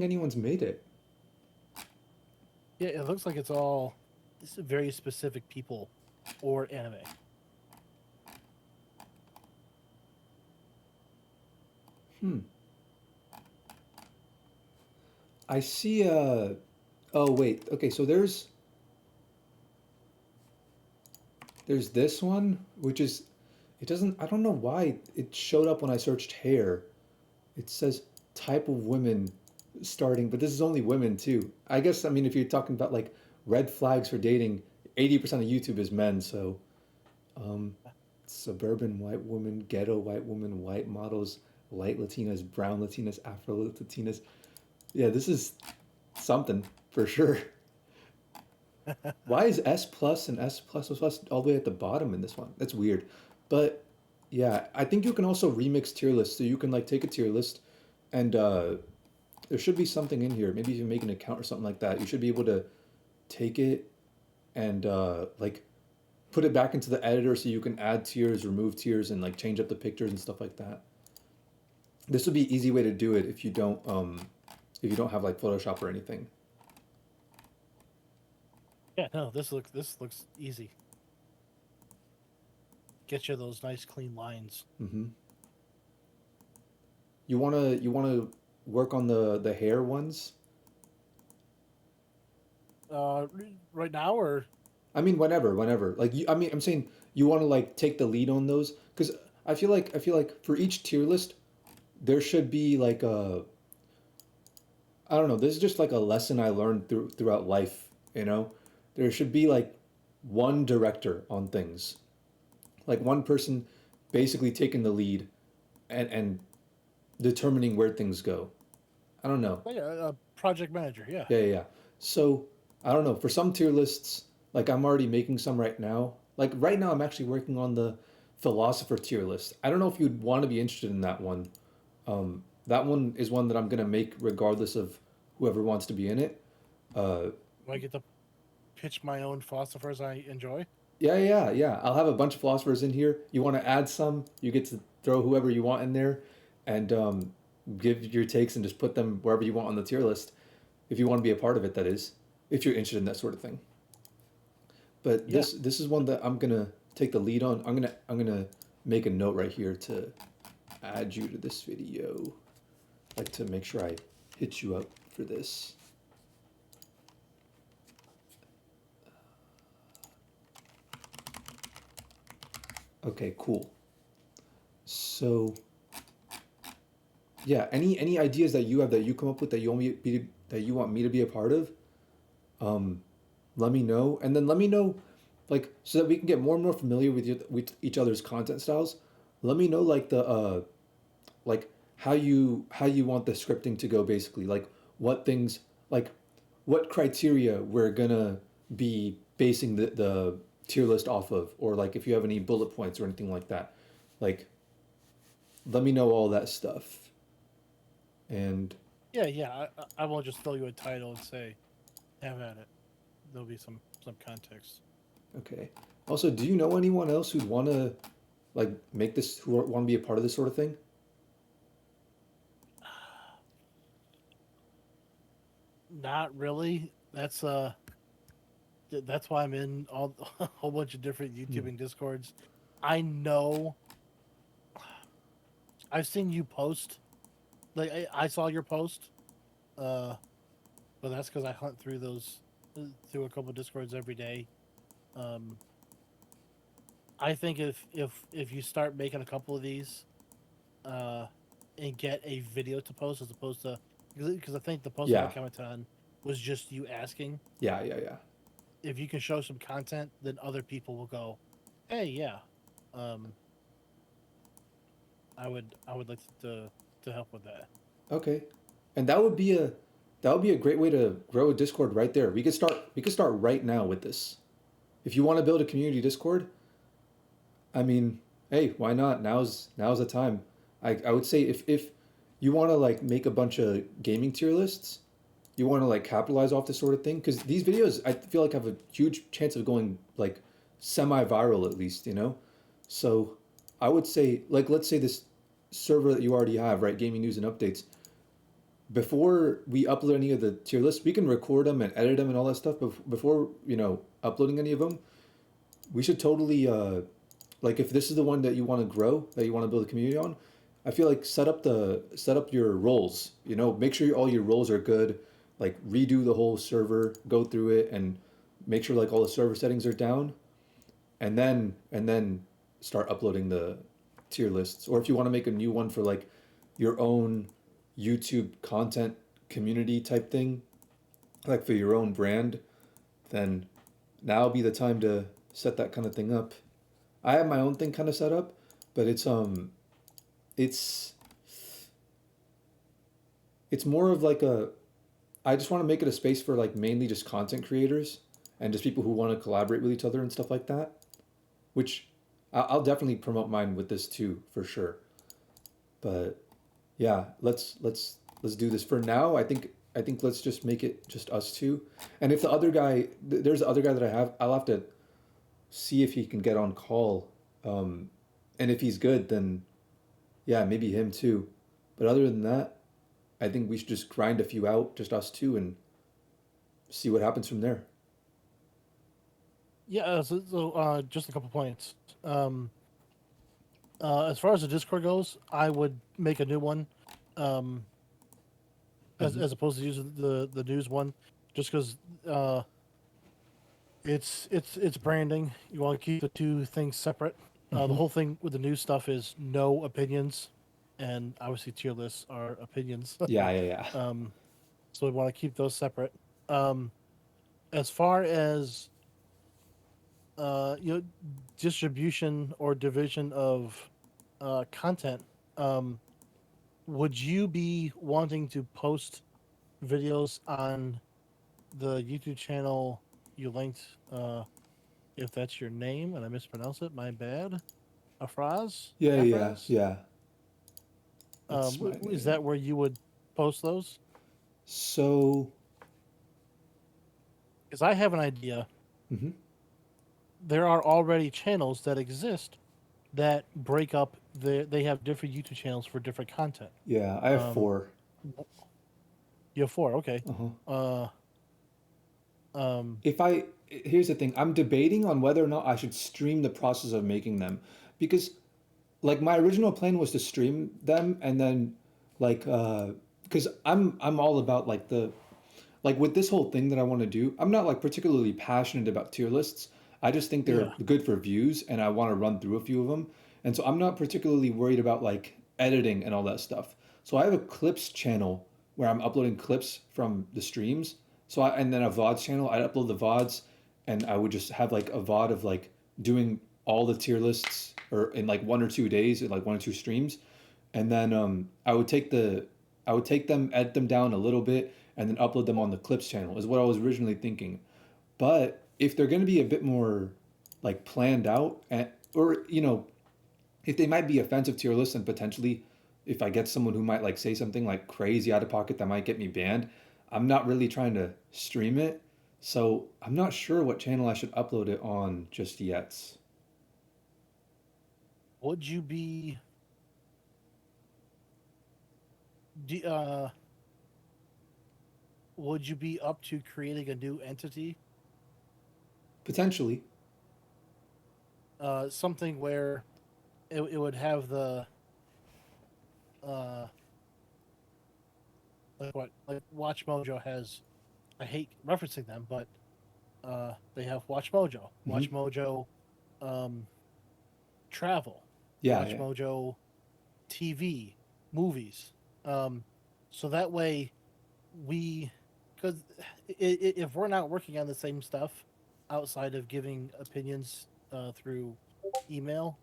anyone's made it. Yeah, it looks like it's all very specific people or anime. Hmm. I see oh wait. Okay, so there's this one which is it doesn't I don't know why it showed up when I searched hair. It says type of women starting, but this is only women too. I guess I mean if you're talking about like red flags for dating, 80% of YouTube is men, so um suburban white woman, ghetto white woman, white models, light Latinas, brown Latinas, Afro Latinas. Yeah, this is something for sure. Why is S plus and S plus plus plus all the way at the bottom in this one? That's weird. But yeah, I think you can also remix tier lists. So you can like take a tier list and there should be something in here. Maybe if you make an account or something like that, you should be able to take it and like put it back into the editor so you can add tiers, remove tiers, and like change up the pictures and stuff like that. This would be an easy way to do it if you don't have like Photoshop or anything. Yeah, no, this looks easy. Get you those nice clean lines. Hmm. You wanna work on the hair ones? Uh, right now or I mean, whenever. Like you, I mean, I'm saying you want to like take the lead on those because I feel like for each tier list there should be like a I don't know. This is just like a lesson I learned throughout life. You know, there should be like one director on things, like one person basically taking the lead and determining where things go. I don't know. Oh, yeah, a project manager. Yeah. Yeah, yeah, yeah. So I don't know. For some tier lists, like I'm already making some right now. Like right now, I'm actually working on the philosopher tier list. I don't know if you'd want to be interested in that one. That one is one that I'm gonna make regardless of whoever wants to be in it. Uh, Do I get to pitch my own philosophers I enjoy? yeah, yeah, yeah. I'll have a bunch of philosophers in here. You want to add some? You get to throw whoever you want in there, and give your takes and just put them wherever you want on the tier list. If you want to be a part of it, that is. If you're interested in that sort of thing. But Yeah. this is one that I'm gonna take the lead on. I'm gonna make a note right here to add you to this video, like to make sure I hit you up for this. Okay, cool. So yeah, any ideas that you have that you come up with that you want me be that you want me to be a part of, um, let me know, and then let me know, like so that we can get more and more familiar with each other's content styles. Let me know like the like how you want the scripting to go basically, like what things, like what criteria we're gonna be basing the tier list off of, or like if you have any bullet points or anything like that, like let me know all that stuff. And Yeah, yeah. I won't just throw you a title and say, "Have at it." There'll be some context. okay, also, do you know anyone else who'd want to like make this, who want to be a part of this sort of thing? Not really. That's why I'm in all a whole bunch of different Hmm. YouTubing discords. I know I've seen you post. Like I saw your post. Uh, but that's because I hunt through those through a couple of discords every day. Um, I think if you start making a couple of these, uh, and get a video to post as opposed to, because I think the post about Yeah, Kamaton was just you asking. yeah, yeah, yeah. If you can show some content, then other people will go, "Hey, yeah, um, I would like to help with that." Okay, and that would be a great way to grow a Discord right there. We could start right now with this. If you want to build a community Discord, I mean, hey, why not? Now's the time. I would say if you want to like make a bunch of gaming tier lists, you want to like capitalize off this sort of thing, because these videos I feel like have a huge chance of going like semi-viral at least, you know. So I would say, like, let's say this server that you already have, right, gaming news and updates, before we upload any of the tier lists, we can record them and edit them and all that stuff. Before uploading any of them, we should totally like if this is the one that you want to grow, that you want to build a community on, I feel like set up your roles. Make sure all your roles are good. Like redo the whole server, go through it, and make sure like all the server settings are down, and then start uploading the tier lists. Or if you want to make a new one for like your own YouTube content community type thing, like for your own brand, then now be the time to set that kind of thing up. I have my own thing kind of set up, but it's it's more of like a, I just want to make it a space for like mainly just content creators and just people who want to collaborate with each other and stuff like that, which I'll definitely promote mine with this too for sure. But yeah, let's do this for now. I think let's just make it just us two. And if the other guy, there's the other guy that I have, I'll have to see if he can get on call. Um, and if he's good, then yeah, maybe him too. But other than that, I think we should just grind a few out, just us two, and see what happens from there. Yeah. Just a couple points. As far as the Discord goes, I would make a new one, um, as Mm-hmm. as opposed to using the news one, just because uh, it's branding. You want to keep the two things separate. The Mm-hmm. whole thing with the news stuff is no opinions, and obviously tier lists are opinions. Yeah, yeah, yeah. um, so we want to keep those separate. Um, as far as you know, distribution or division of content. Um, would you be wanting to post videos on the YouTube channel you linked? If that's your name and I mispronounce it, my bad. Afraaz, Yeah, yeah, Afraz. yeah. That's my Is name. that where you would post those? So, Because I have an idea. mhm. There are already channels that exist that break up. They have different YouTube channels for different content. Yeah, I have Um, 4. you have four, okay. Uh-huh. Uh, um, If I Here's the thing, I'm debating on whether or not I should stream the process of making them because like my original plan was to stream them and then like because I'm all about like the like with this whole thing that I want to do, I'm not like particularly passionate about tier lists. I just think they're yeah, good for views and I want to run through a few of them. And so I'm not particularly worried about like editing and all that stuff. So I have a clips channel where I'm uploading clips from the streams. And then a VODs channel, I'd upload the VODs and I would just have like a VOD of like doing all the tier lists or in like 1 or 2 days in like 1 or 2 streams. And then I would take them, edit them down a little bit, and then upload them on the clips channel is what I was originally thinking. But if they're going to be a bit more like planned out, or if they might be offensive to your list, and potentially if I get someone who might like say something like crazy out of pocket that might get me banned, I'm not really trying to stream it. So I'm not sure what channel I should upload it on just yet. would you be? do- Uh, would you be up to creating a new entity? Potentially. Something where it would have the uh, like Watch Mojo has. I hate referencing them, but they have Watch Mojo, Hmm. Watch Mojo, um, travel, Yeah, Watch yeah. Mojo, TV, movies. Um, so that way we, because if we're not working on the same stuff outside of giving opinions through email,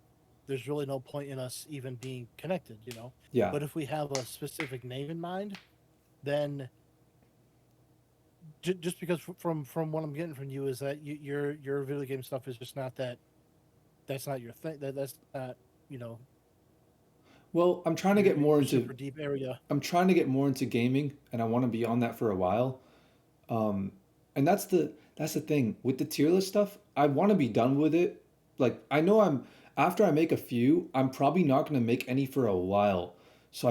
there's really no point in us even being connected, you know. Yeah. But if we have a specific name in mind, then just because from what I'm getting from you is that your video game stuff is just not that that's not your thing that's not you know Well, your super deep area. I'm trying to get more into gaming and I want to be on that for a while. Um, and that's the thing with the tier list stuff. I want to be done with it. Like I know I'm after I make a few, I'm probably not going to make any for a while. So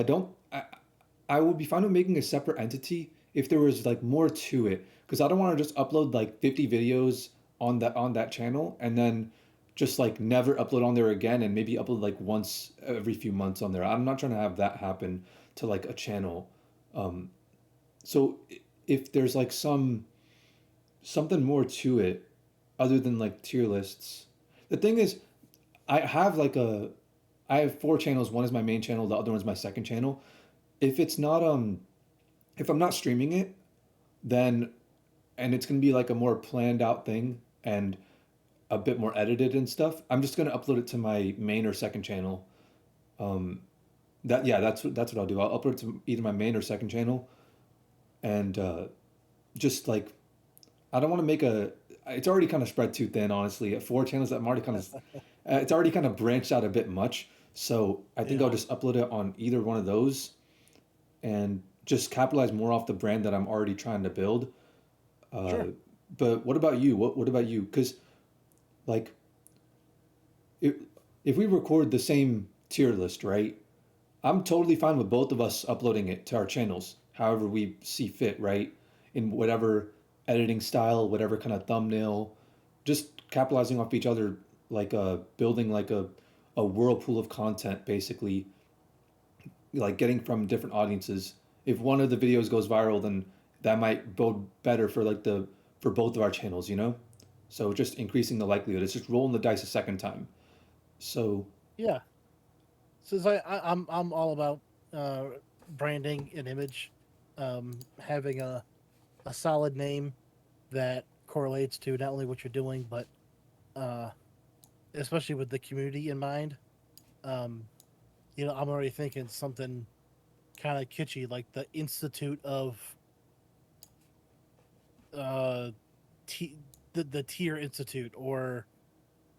I would be fine with making a separate entity if there was like more to it because I don't want to just upload like 50 videos on that channel and then just like never upload on there again and maybe upload like once every few months on there. I'm not trying to have that happen to like a channel. Um, so if there's like something more to it other than like tier lists. The thing is, I have like a I have 4 channels. One is my main channel, the other one is my second channel. If it's not if I'm not streaming it, then and it's gonna be like a more planned out thing and a bit more edited and stuff, I'm just gonna upload it to my main or second channel. Um, that's what I'll do. I'll upload it to either my main or second channel and just like I don't want to make a. It's already kind of spread too thin, honestly. At 4 channels, I'm already kind of. It's already kind of branched out a bit much. So I think I'll Yeah, just upload it on either one of those, and just capitalize more off the brand that I'm already trying to build. Uh, sure. but what about you? What about you? Because like, if if we record the same tier list, right? I'm totally fine with both of us uploading it to our channels, however we see fit, right? In whatever editing style, whatever kind of thumbnail, just capitalizing off each other, like building like a whirlpool of content, basically, like getting from different audiences. If one of the videos goes viral, then that might bode better for like the for both of our channels, you know? So just increasing the likelihood. It's just rolling the dice a second time. So Yeah, since I'm all about branding and image, having a solid name that correlates to not only what you're doing but uh, especially with the community in mind. Um, I'm already thinking something kind of kitschy, like the Institute of uh, T- the Tier Institute, or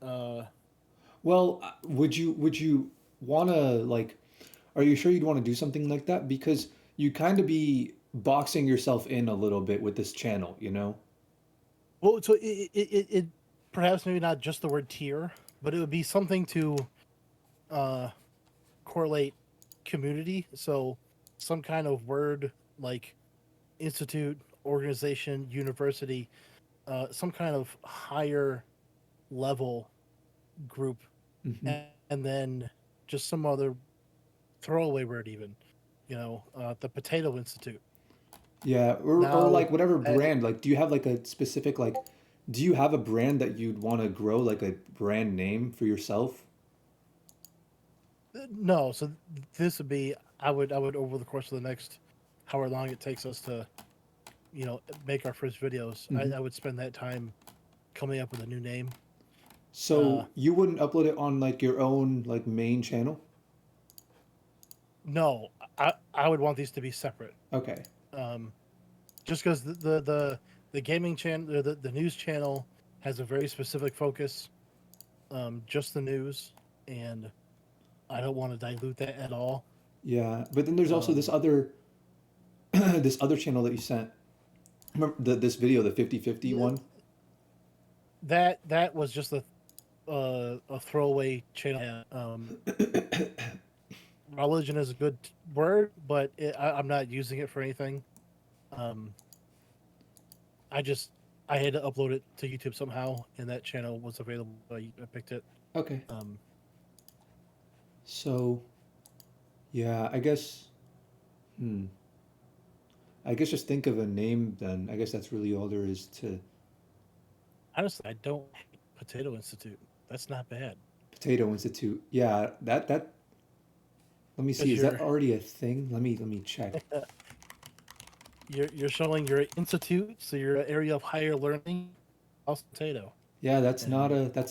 uh, Well, would you want to like? Are you sure you'd want to do something like that? Because you kind of be boxing yourself in a little bit with this channel, you know? well, so it perhaps maybe not just the word tier, but it would be something to uh, correlate community. So some kind of word like institute, organization, university, some kind of higher level group, Hmm. and then just some other throwaway word, even, the Potato Institute. Yeah, or Now, like whatever that, brand. Like, do you have like a specific like? Do you have a brand that you'd want to grow, like a brand name for yourself? no, so this would be I would over the course of the next however long it takes us to make our first videos, Hmm. I would spend that time coming up with a new name. Uh, So you wouldn't upload it on like your own like main channel? no, I would want these to be separate. Okay. Um, just because the gaming channel, the news channel has a very specific focus, just the news, and I don't want to dilute that at all. Yeah, but then there's also this Um, other this other channel that you sent. Remember this video, the 50/50 yeah, one? that was just a throwaway channel. Religion is a good word, but I'm not using it for anything. Um, I just I had to upload it to YouTube somehow, and that channel was available. I picked it. Okay. Um, So, yeah, I guess hmm. I guess just think of a name then. I guess that's really all there is to Honestly, I don't hate Potato Institute. That's not bad Potato Institute. Yeah, that let me see. because Is that already a thing? Let me check. uh, you're showing your institute, so your area of higher learning, also potato, Yeah, and that's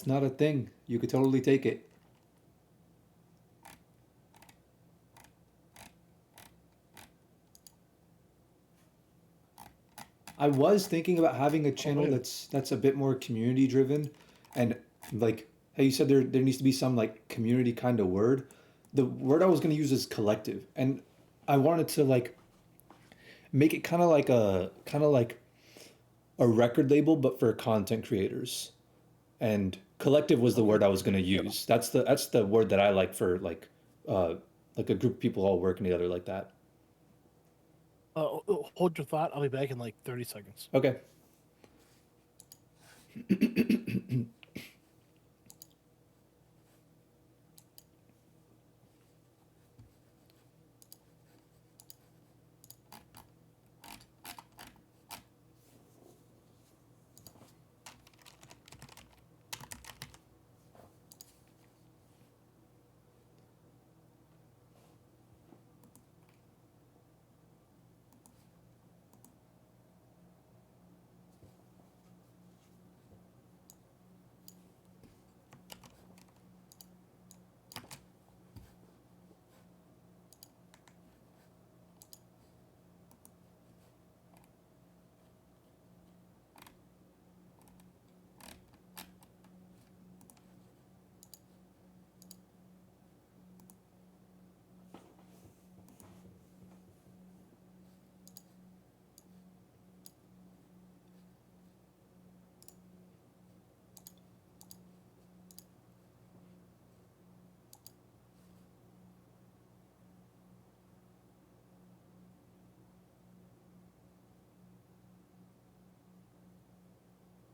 not a thing. You could totally take it. I was thinking about having a oh channel man, that's a bit more community driven, and like how you said there needs to be some like community kind of word. The word I was gonna use is collective, and I wanted to like make it kind of like a record label, but for content creators. And collective was the okay. word I was gonna use. That's the word that I like for uh like a group of people all working together like that. Hold your thought. I'll be back in like 30 seconds. Okay.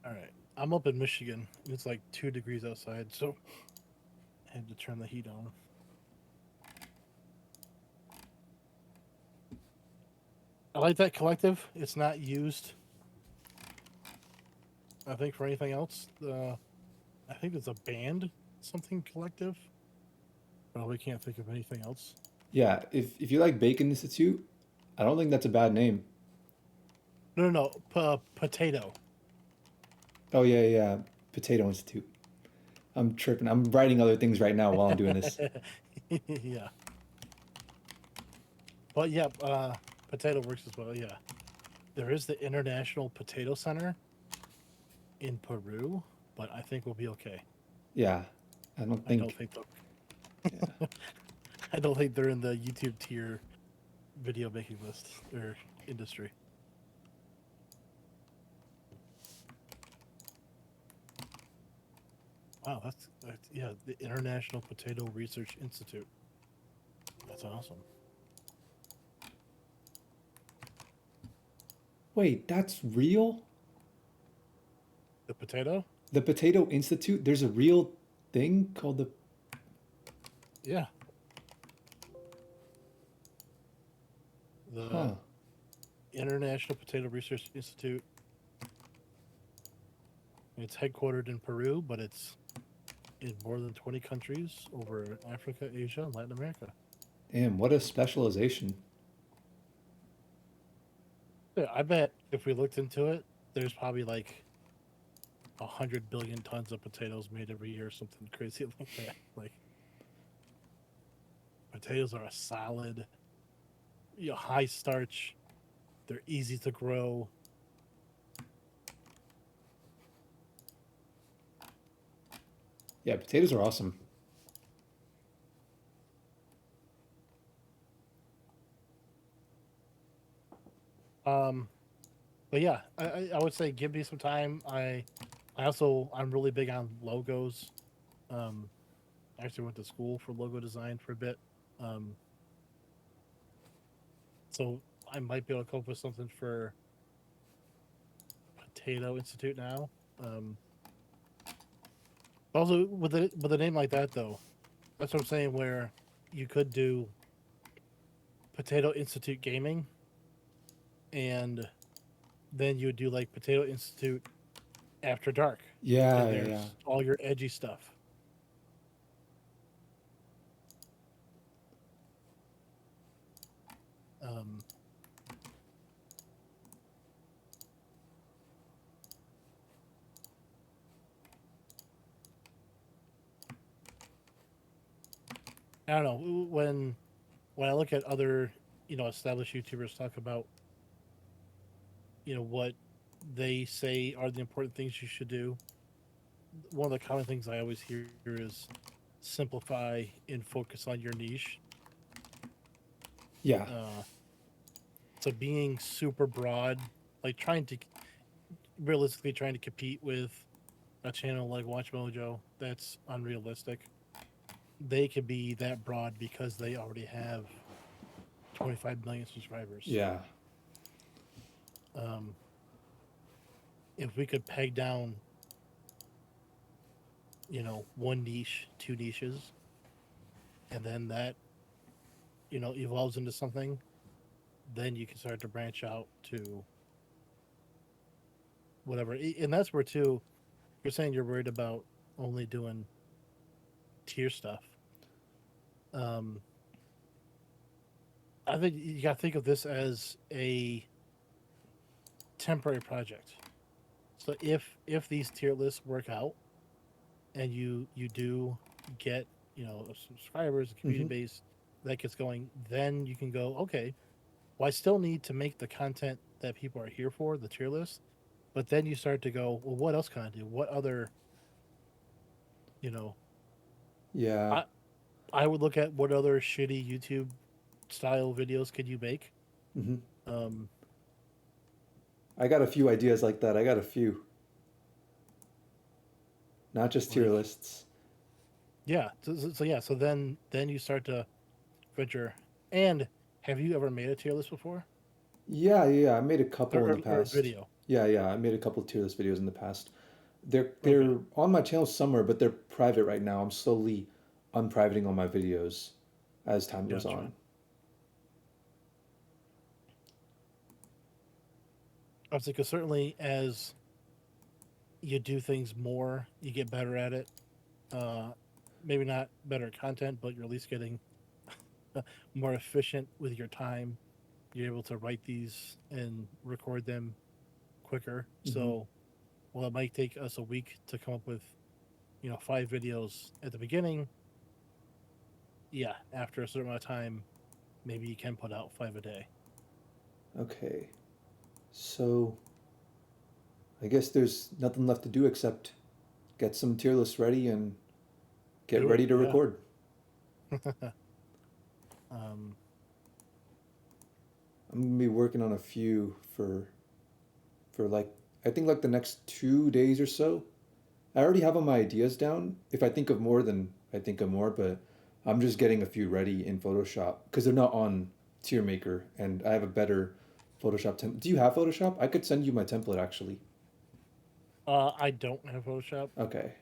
All right, I'm up in Michigan. It's like 2 degrees outside, so I had to turn the heat on. I like that collective. It's not used, I think, for anything else. I think there's a band, something collective. Probably can't think of anything else. Yeah, if you like Bacon Institute, I don't think that's a bad name. No, no, no. Potato. Oh yeah, yeah, Potato Institute. I'm tripping. I'm writing other things right now while I'm doing this. Yeah, but yeah, potato works as well. Yeah, there is the International Potato Center in Peru, but I think we'll be okay. Yeah, I don't I don't think. think they'll. Yeah. I don't think they're in the YouTube tier video making list or industry. Wow, that's yeah, the International Potato Research Institute. That's awesome. Wait, that's real? The potato? The Potato Institute? There's a real thing called the. Yeah, the Huh. International Potato Research Institute. It's headquartered in Peru, but it's in more than 20 countries over Africa, Asia, and Latin America. Damn, what a specialization. Yeah, I bet if we looked into it, there's probably like 100 billion tons of potatoes made every year, or something crazy like that. Like potatoes are a solid, high starch. They're easy to grow. Yeah, potatoes are awesome. Um, but yeah, I would say give me some time. I'm really big on logos. Um, I actually went to school for logo design for a bit. Um, so I might be able to come up with something for Potato Institute now. Um, also with a name like that though, that's what I'm saying. Where you could do Potato Institute Gaming, and then you would do like Potato Institute After Dark, Yeah, and yeah, yeah. there's all your edgy stuff. Um, I don't know when I look at other established YouTubers talk about what they say are the important things you should do. One of the common things I always hear is simplify and focus on your niche. Yeah. Uh, so being super broad, like realistically trying to compete with a channel like Watch Mojo, that's unrealistic. They could be that broad because they already have 25 million subscribers. Yeah. Um, if we could peg down, one niche, two niches, and then that, evolves into something, then you can start to branch out to whatever. And that's where too, you're saying you're worried about only doing tier stuff. Um, I think you got to think of this as a temporary project. So if these tier lists work out and you do get subscribers, a community Mm-hmm. base that gets going, then you can go, okay, well, I still need to make the content that people are here for, the tier list. But then you start to go, well, what else can I do? What other, you know, Yeah. I I would look at what other shitty YouTube style videos could you make. Mm-hmm. Um, I got a few ideas like that. I got a few, not just tier like lists. yeah, so yeah, so then you start to venture. And have you ever made a tier list before, Yeah, yeah, yeah. I made a or couple in or, the or a past. video? Yeah, yeah. I made a couple tier list videos in the past. They're Okay, they're on my channel somewhere, but they're private right now. I'm slowly unprivating all my videos as time goes gotcha. on. I was like, 'cause certainly as you do things more, you get better at it. Uh, Maybe not better content, but you're at least getting more efficient with your time. You're able to write these and record them quicker. Mm-hmm. So, well, it might take us a week to come up with, 5 videos at the beginning. Yeah, after a certain amount of time, maybe you can put out 5 a day. Okay. So I guess there's nothing left to do except get some tier lists ready and get Do it, ready to yeah. record. um, I'm gonna be working on a few for like I think like the next 2 days or so. I already have all my ideas down. If I think of more, then I think of more. But I'm just getting a few ready in Photoshop because they're not on Tier Maker, and I have a better Photoshop template. Do you have Photoshop? I could send you my template actually. I don't have Photoshop. Okay.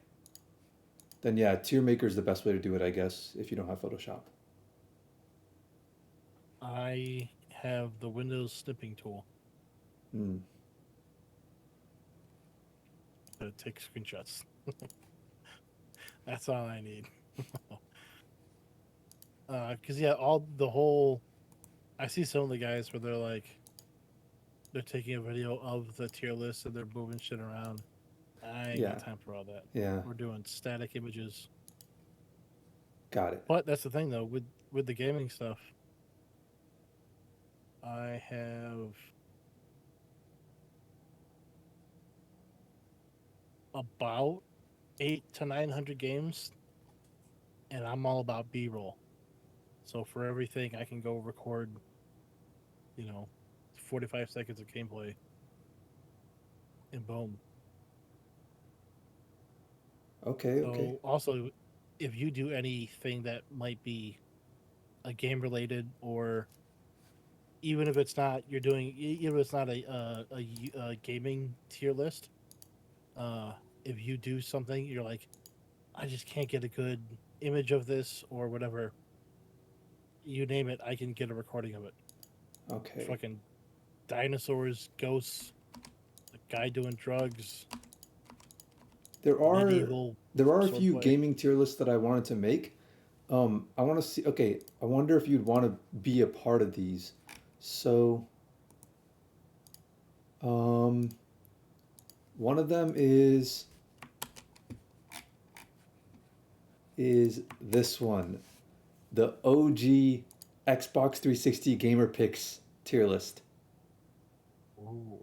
Then yeah, Tier Maker is the best way to do it, I guess, if you don't have Photoshop. I have the Windows snipping tool Hmm. to take screenshots. That's all I need. Cause yeah, all the whole. I see some of the guys where they're taking a video of the tier list and they're moving shit around. I ain't got Yeah. time for all that. Yeah. We're doing static images. Got it. But that's the thing though, with the gaming stuff, I have about 800 to 900 games, and I'm all about B-roll. So for everything, I can go record, you know, 45 seconds of gameplay, and boom. Okay. Okay. So also, if you do anything that might be a game related, or even if it's not, even if it's not a gaming tier list, uh, if you do something, you're like, I just can't get a good image of this or whatever. You name it, I can get a recording of it. Okay. Fucking dinosaurs, ghosts, a guy doing drugs, There are medieval there are a few swordplay. gaming tier lists that I wanted to make. I want to see. Okay, I wonder if you'd want to be a part of these. So, um, one of them is this one, the OG Xbox 360 gamer picks tier list. Ooh.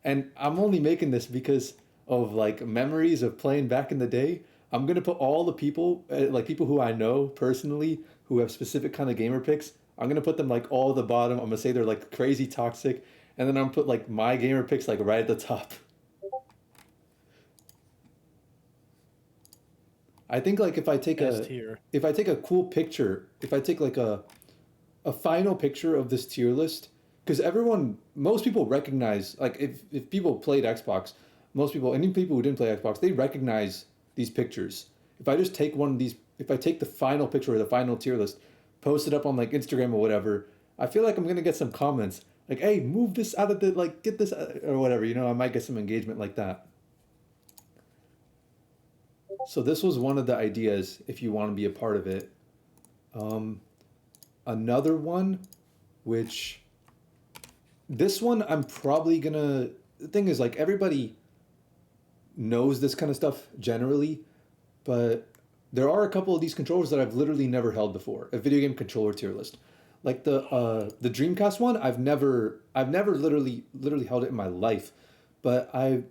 And I'm only making this because of like memories of playing back in the day. I'm gonna put all the people, like people who I know personally, who have specific kind of gamer picks. I'm gonna put them like all at the bottom. I'm gonna say they're like crazy toxic, and then I'm gonna put like my gamer picks like right at the top. I think like S tier. if I take a cool picture, if I take like a final picture of this tier list, because most people recognize, like if people played Xbox, most people, any people who didn't play Xbox, they recognize these pictures. If I just take one of these, if I take the final picture or the final tier list, post it up on like Instagram or whatever, I feel like I'm gonna get some comments like, "Hey, move this out of the like, get this or whatever." You know, I might get some engagement like that. So this was one of the ideas if you want to be a part of it. Um, Another one, which this one I'm probably gonna. The thing is, like everybody knows this kind of stuff generally, but there are a couple of these controllers that I've literally never held before. A video game controller tier list, like the Dreamcast one. I've never literally held it in my life, but I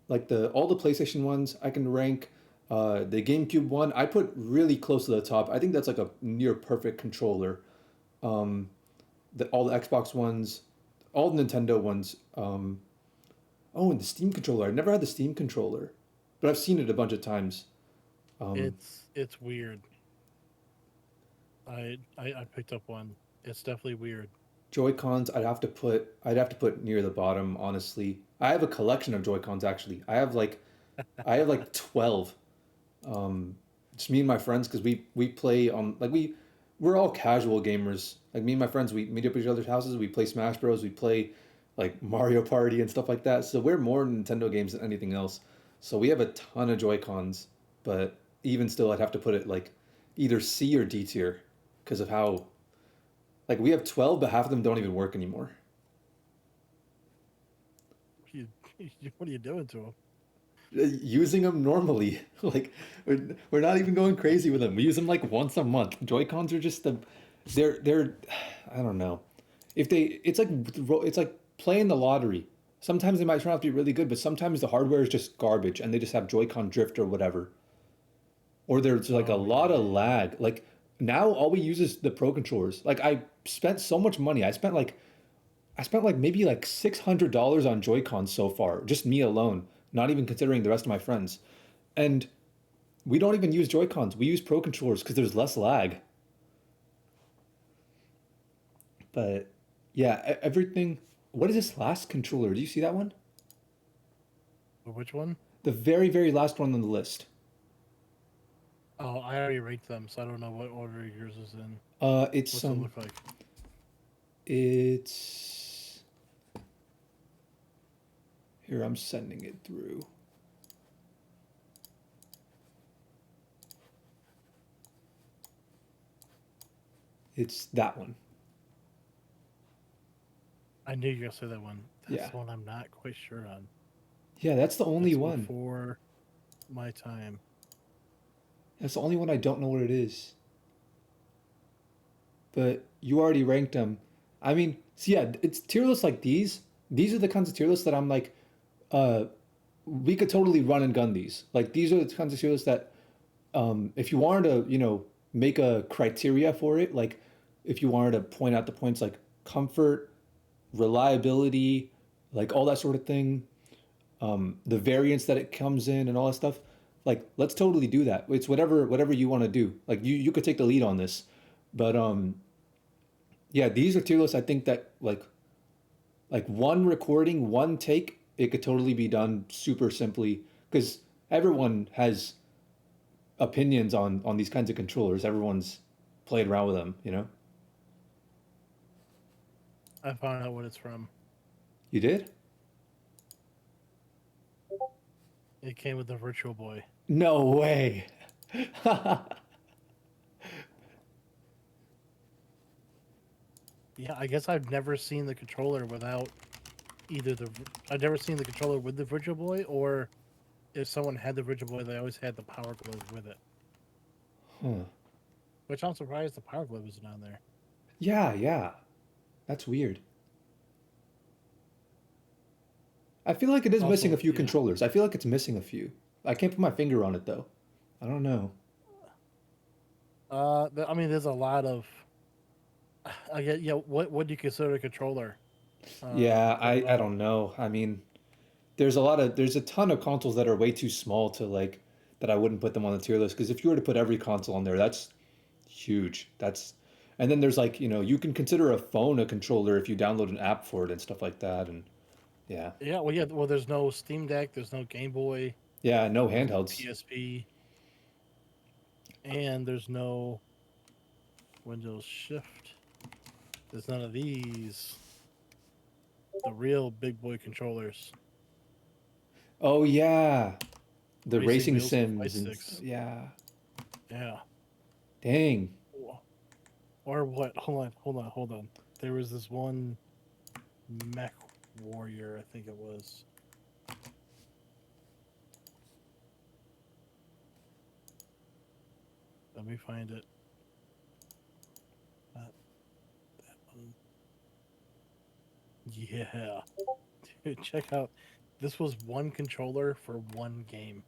like the all the PlayStation ones I can rank. The GameCube one I put really close to the top. I think that's like a near perfect controller. Um, all the Xbox ones, all the Nintendo ones. Oh, and the Steam controller. I never had the Steam controller, but I've seen it a bunch of times. Um, It's weird. I picked up one. It's definitely weird. Joy Cons, I'd have to put near the bottom. Honestly, I have a collection of Joy Cons. Actually, I have like 12. Um, just me and my friends because we play on like we're all casual gamers. Like me and my friends, we meet up at each other's houses. We play Smash Bros. We play like Mario Party and stuff like that. So we're more Nintendo games than anything else. So we have a ton of Joy Cons, but even still, I'd have to put it like either C or D tier because of how like we have 12, but half of them don't even work anymore. What are you, what are you doing to him? using them normally. Like we're not even going crazy with them. We use them like once a month. Joy Cons are just they're I don't know. If they it's like playing the lottery. Sometimes they might turn out to be really good, but sometimes the hardware is just garbage and they just have Joy-Con drift or whatever. Or there's like a Oh yeah, lot of yeah, yeah. lag. Like now all we use is the pro controllers. Like I spent so much money. I spent like maybe like $600 on Joy-Cons so far, just me alone, not even considering the rest of my friends. And we don't even use Joy-Cons. We use pro controllers because there's less lag. But yeah, everything. What is this last controller? Do you see that one? Which one? The very, very last one on the list. Oh, I already ranked them, so I don't know what order yours is in. It's What's it look like? it's here. I'm sending it through. It's that one. I knew you were gonna say that one. That's Yeah, the one I'm not quite sure on. yeah. That's the only That's one. before my time. That's the only one I don't know what it is. But you already ranked them. I mean, so yeah, it's tier lists like these. These are the kinds of tier lists that I'm like, uh, we could totally run and gun these. Like these are the kinds of tier lists that, if you wanted to, make a criteria for it, like if you wanted to point out the points like comfort, reliability, like all that sort of thing, the variance that it comes in and all that stuff. Like, let's totally do that. It's whatever you want to do. Like you could take the lead on this, but yeah, these are tier lists. I think that like one recording, one take, it could totally be done super simply because everyone has opinions on these kinds of controllers. Everyone's played around with them. I found out what it's from. You did? It came with the Virtual Boy. No way. Yeah, I guess I've never seen the controller without either the. I've never seen the controller with the Virtual Boy, or if someone had the Virtual Boy, they always had the Power Glove with it. Huh. Which I'm surprised the Power Glove isn't on there. Yeah, yeah. That's weird. I feel like it is missing a Also, few yeah. controllers. I feel like it's missing a few. I can't put my finger on it though. I don't know. I mean, there's a lot of. I get. Yeah. What do you consider a controller? Yeah, I Overall. don't know. I mean, there's a ton of consoles that are way too small to like that I wouldn't put them on the tier list because if you were to put every console on there, that's huge. That's and then there's like, you can consider a phone a controller if you download an app for it and stuff like that and yeah. Yeah. Well, yeah. Well, there's no Steam Deck. There's no Game Boy. Yeah, no There's no handhelds. PSP, and there's no Windows Shift. There's none of these. The real big boy controllers, Oh yeah, the racing racing wheels and fight sims and sticks. yeah. Yeah. Dang. Or what? Hold on. There was this one Mech Warrior, I think it was. Let me find it. Not that one. Yeah. Dude, check out. This was one controller for one game.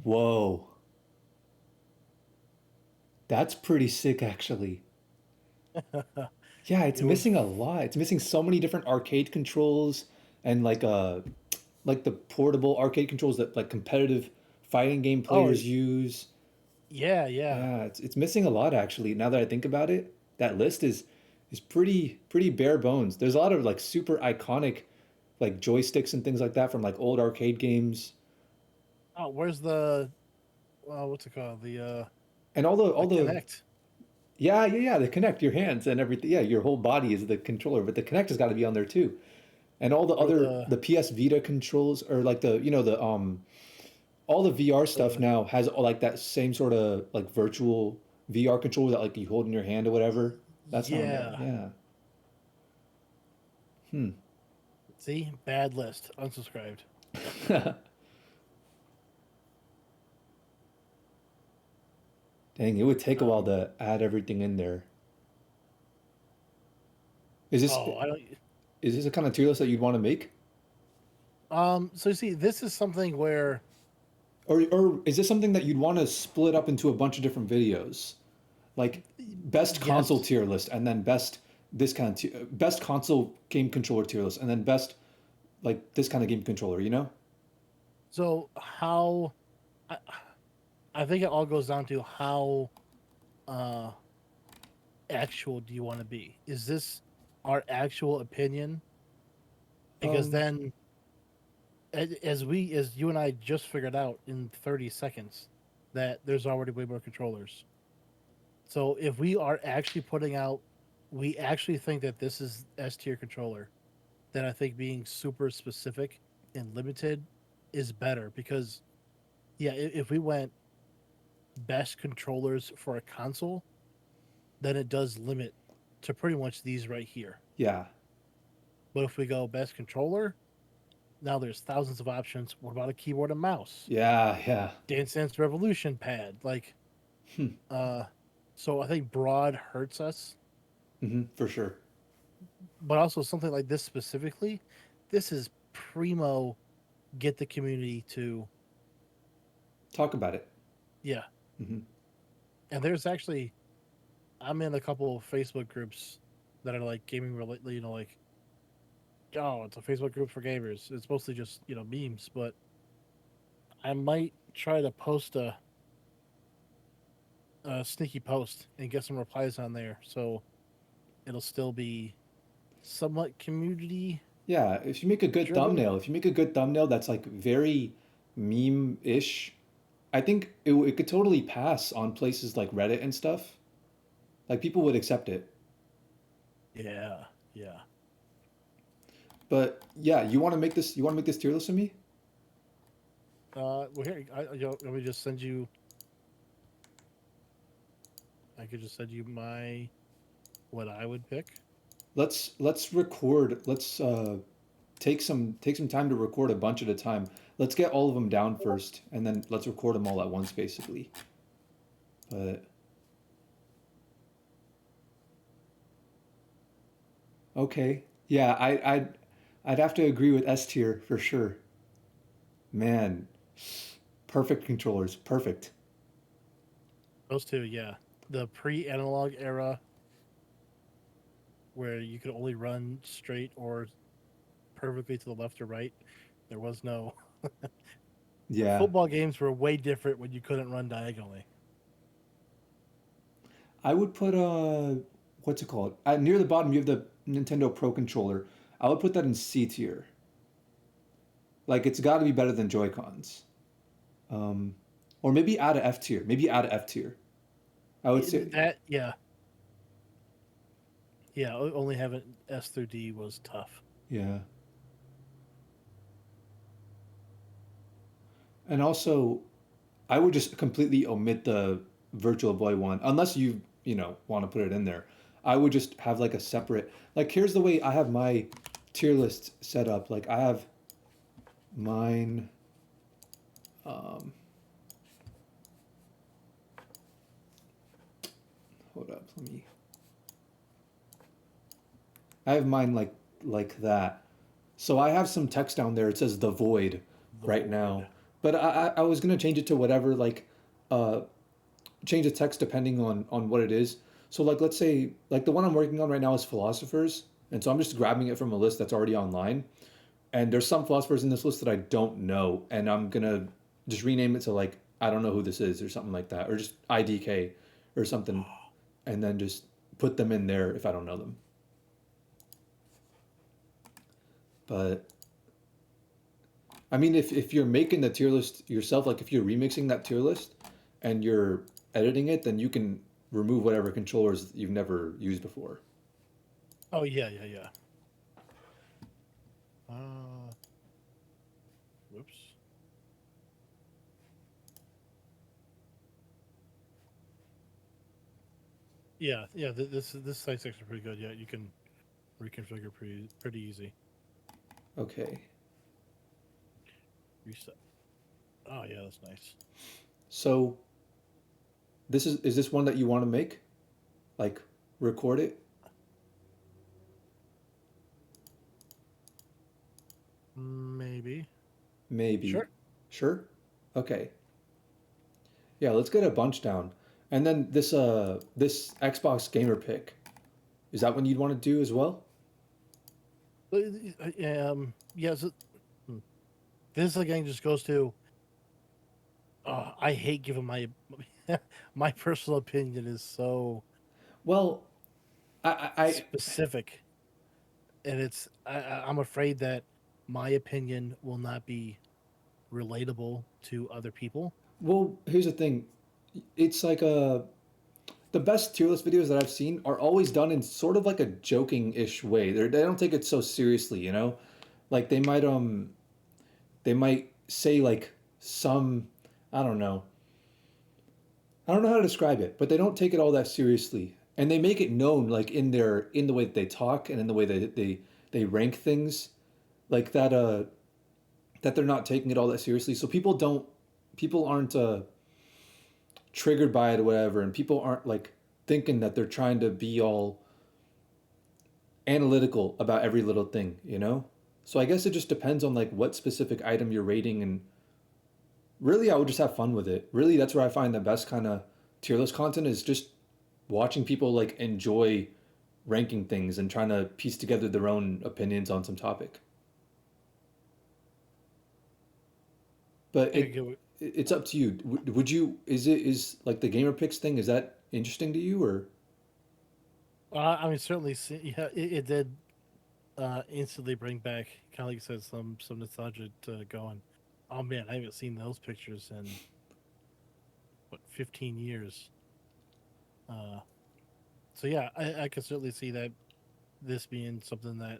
Whoa. That's pretty sick actually. Yeah, it's It was. missing a lot. It's missing so many different arcade controls and like the portable arcade controls that like competitive fighting game Oh, players use. yeah, yeah. Yeah, it's missing a lot actually. Now that I think about it, that list is pretty bare bones. There's a lot of like super iconic like joysticks and things like that from like old arcade games. Oh, where's the. What's it called? And all the The all the Connect. yeah, the connect your hands and everything. Yeah, your whole body is the controller, but the connect has got to be on there too. And all the Or other the PS Vita controls or like the all the VR stuff the. now has like that same sort of like virtual VR controller that like you hold in your hand or whatever. That's on there. Yeah. Yeah. Hmm. See, bad list. Unsubscribed. Dang, it would take a while Um, to add everything in there. Is this oh, I don't. is this a kind of tier list that you'd want to make? So you see, this is something where Or is this something that you'd want to split up into a bunch of different videos? Like best console yes. tier list and then best this kind of best console game controller tier list and then best like this kind of game controller, you know? So how? I, I think it all goes down to how uh actual do you want to be? Is this our actual opinion? Because Um then, as you and I just figured out in 30 seconds, that there's already way more controllers. So if we are actually putting out, we actually think that this is S tier controller, then I think being super specific and limited is better because yeah, if we went best controllers for a console, then it does limit to pretty much these right here. yeah. But if we go best controller, now there's thousands of options. What about a keyboard and mouse? Yeah, yeah. Dance Dance Revolution pad, Hmm. uh so I think broad hurts us, For sure. but also something like this specifically, this is primo get the community to Talk about it. yeah. Hmm. And there's actually I'm in a couple of Facebook groups that are like gaming related, like oh, it's a Facebook group for gamers. It's mostly just, memes, but I might try to post a sneaky post and get some replies on there. So it'll still be somewhat community Yeah, if you make a good driven. thumbnail, if you make a good thumbnail that's like very meme-ish, I think it could totally pass on places like Reddit and stuff. Like people would accept it. Yeah, yeah. But yeah, you want to make this tier list of me? Well, here, let me just send you. I could just send you my what I would pick. Let's record. Let's take some time to record a bunch at a time. Let's get all of them down first, and then let's record them all at once, basically. But okay, yeah, I'd have to agree with S tier for sure. Man, perfect controllers, perfect. Those two, yeah. The pre-analog era where you could only run straight or perfectly to the left or right. There was no Yeah, football games were way different when you couldn't run diagonally. I would put what's it called? Near the bottom, you have the Nintendo Pro controller. I would put that in C tier. Like it's got to be better than Joy Cons. Um, or maybe add a F tier. Maybe add a F tier. I would say, That yeah, yeah. Only having S through D was tough. yeah. And also, I would just completely omit the Virtual Boy one, unless you want to put it in there. I would just have like a separate, like, here's the way I have my tier list set up. Like, I have mine, um, hold up, I have mine like that. So I have some text down there. It says the void The right void. now, but I was gonna change it to whatever uh change the text depending on what it is. So like let's say like the one I'm working on right now is philosophers, and so I'm just grabbing it from a list that's already online. And there's some philosophers in this list that I don't know, and I'm gonna just rename it to like I don't know who this is or something like that, or just IDK or something, and then just put them in there if I don't know them. But I mean, if you're making the tier list yourself, like if you're remixing that tier list and you're editing it, then you can remove whatever controllers you've never used before. Oh yeah, yeah, yeah. Uh, whoops. Yeah, yeah. This site's actually pretty good. Yeah, you can reconfigure pretty easy. Okay. Reset. Oh yeah, that's nice. So this is this one that you want to make? Like record it? Maybe. Maybe. Sure. Sure? Okay. Yeah, let's get a bunch down. And then this Xbox gamer pick. Is that one you'd want to do as well? Yes. Hmm. This again just goes to. I hate giving my my personal opinion is so Well, I specific, and I'm afraid that my opinion will not be relatable to other people. well, here's the thing. It's like the best tier list videos that I've seen are always done in sort of like a joking-ish way. They don't take it so seriously, you know? Like they might say like some I don't know. I don't know how to describe it, but they don't take it all that seriously. And they make it known like in the way that they talk and in the way that they rank things like that they're not taking it all that seriously. So people aren't triggered by it or whatever, and people aren't like thinking that they're trying to be all analytical about every little thing, you know? So I guess it just depends on like what specific item you're rating, and really I would just have fun with it. Really that's where I find the best kind of tier list content is just watching people like enjoy ranking things and trying to piece together their own opinions on some topic. But I get it's up to you. Would you is like the gamer picks thing, is that interesting to you or I mean, certainly, yeah, it did instantly bring back, kind of like you said, some nostalgia to going. Oh man, I haven't seen those pictures in what 15 years. Uh, so yeah, I can certainly see that this being something that,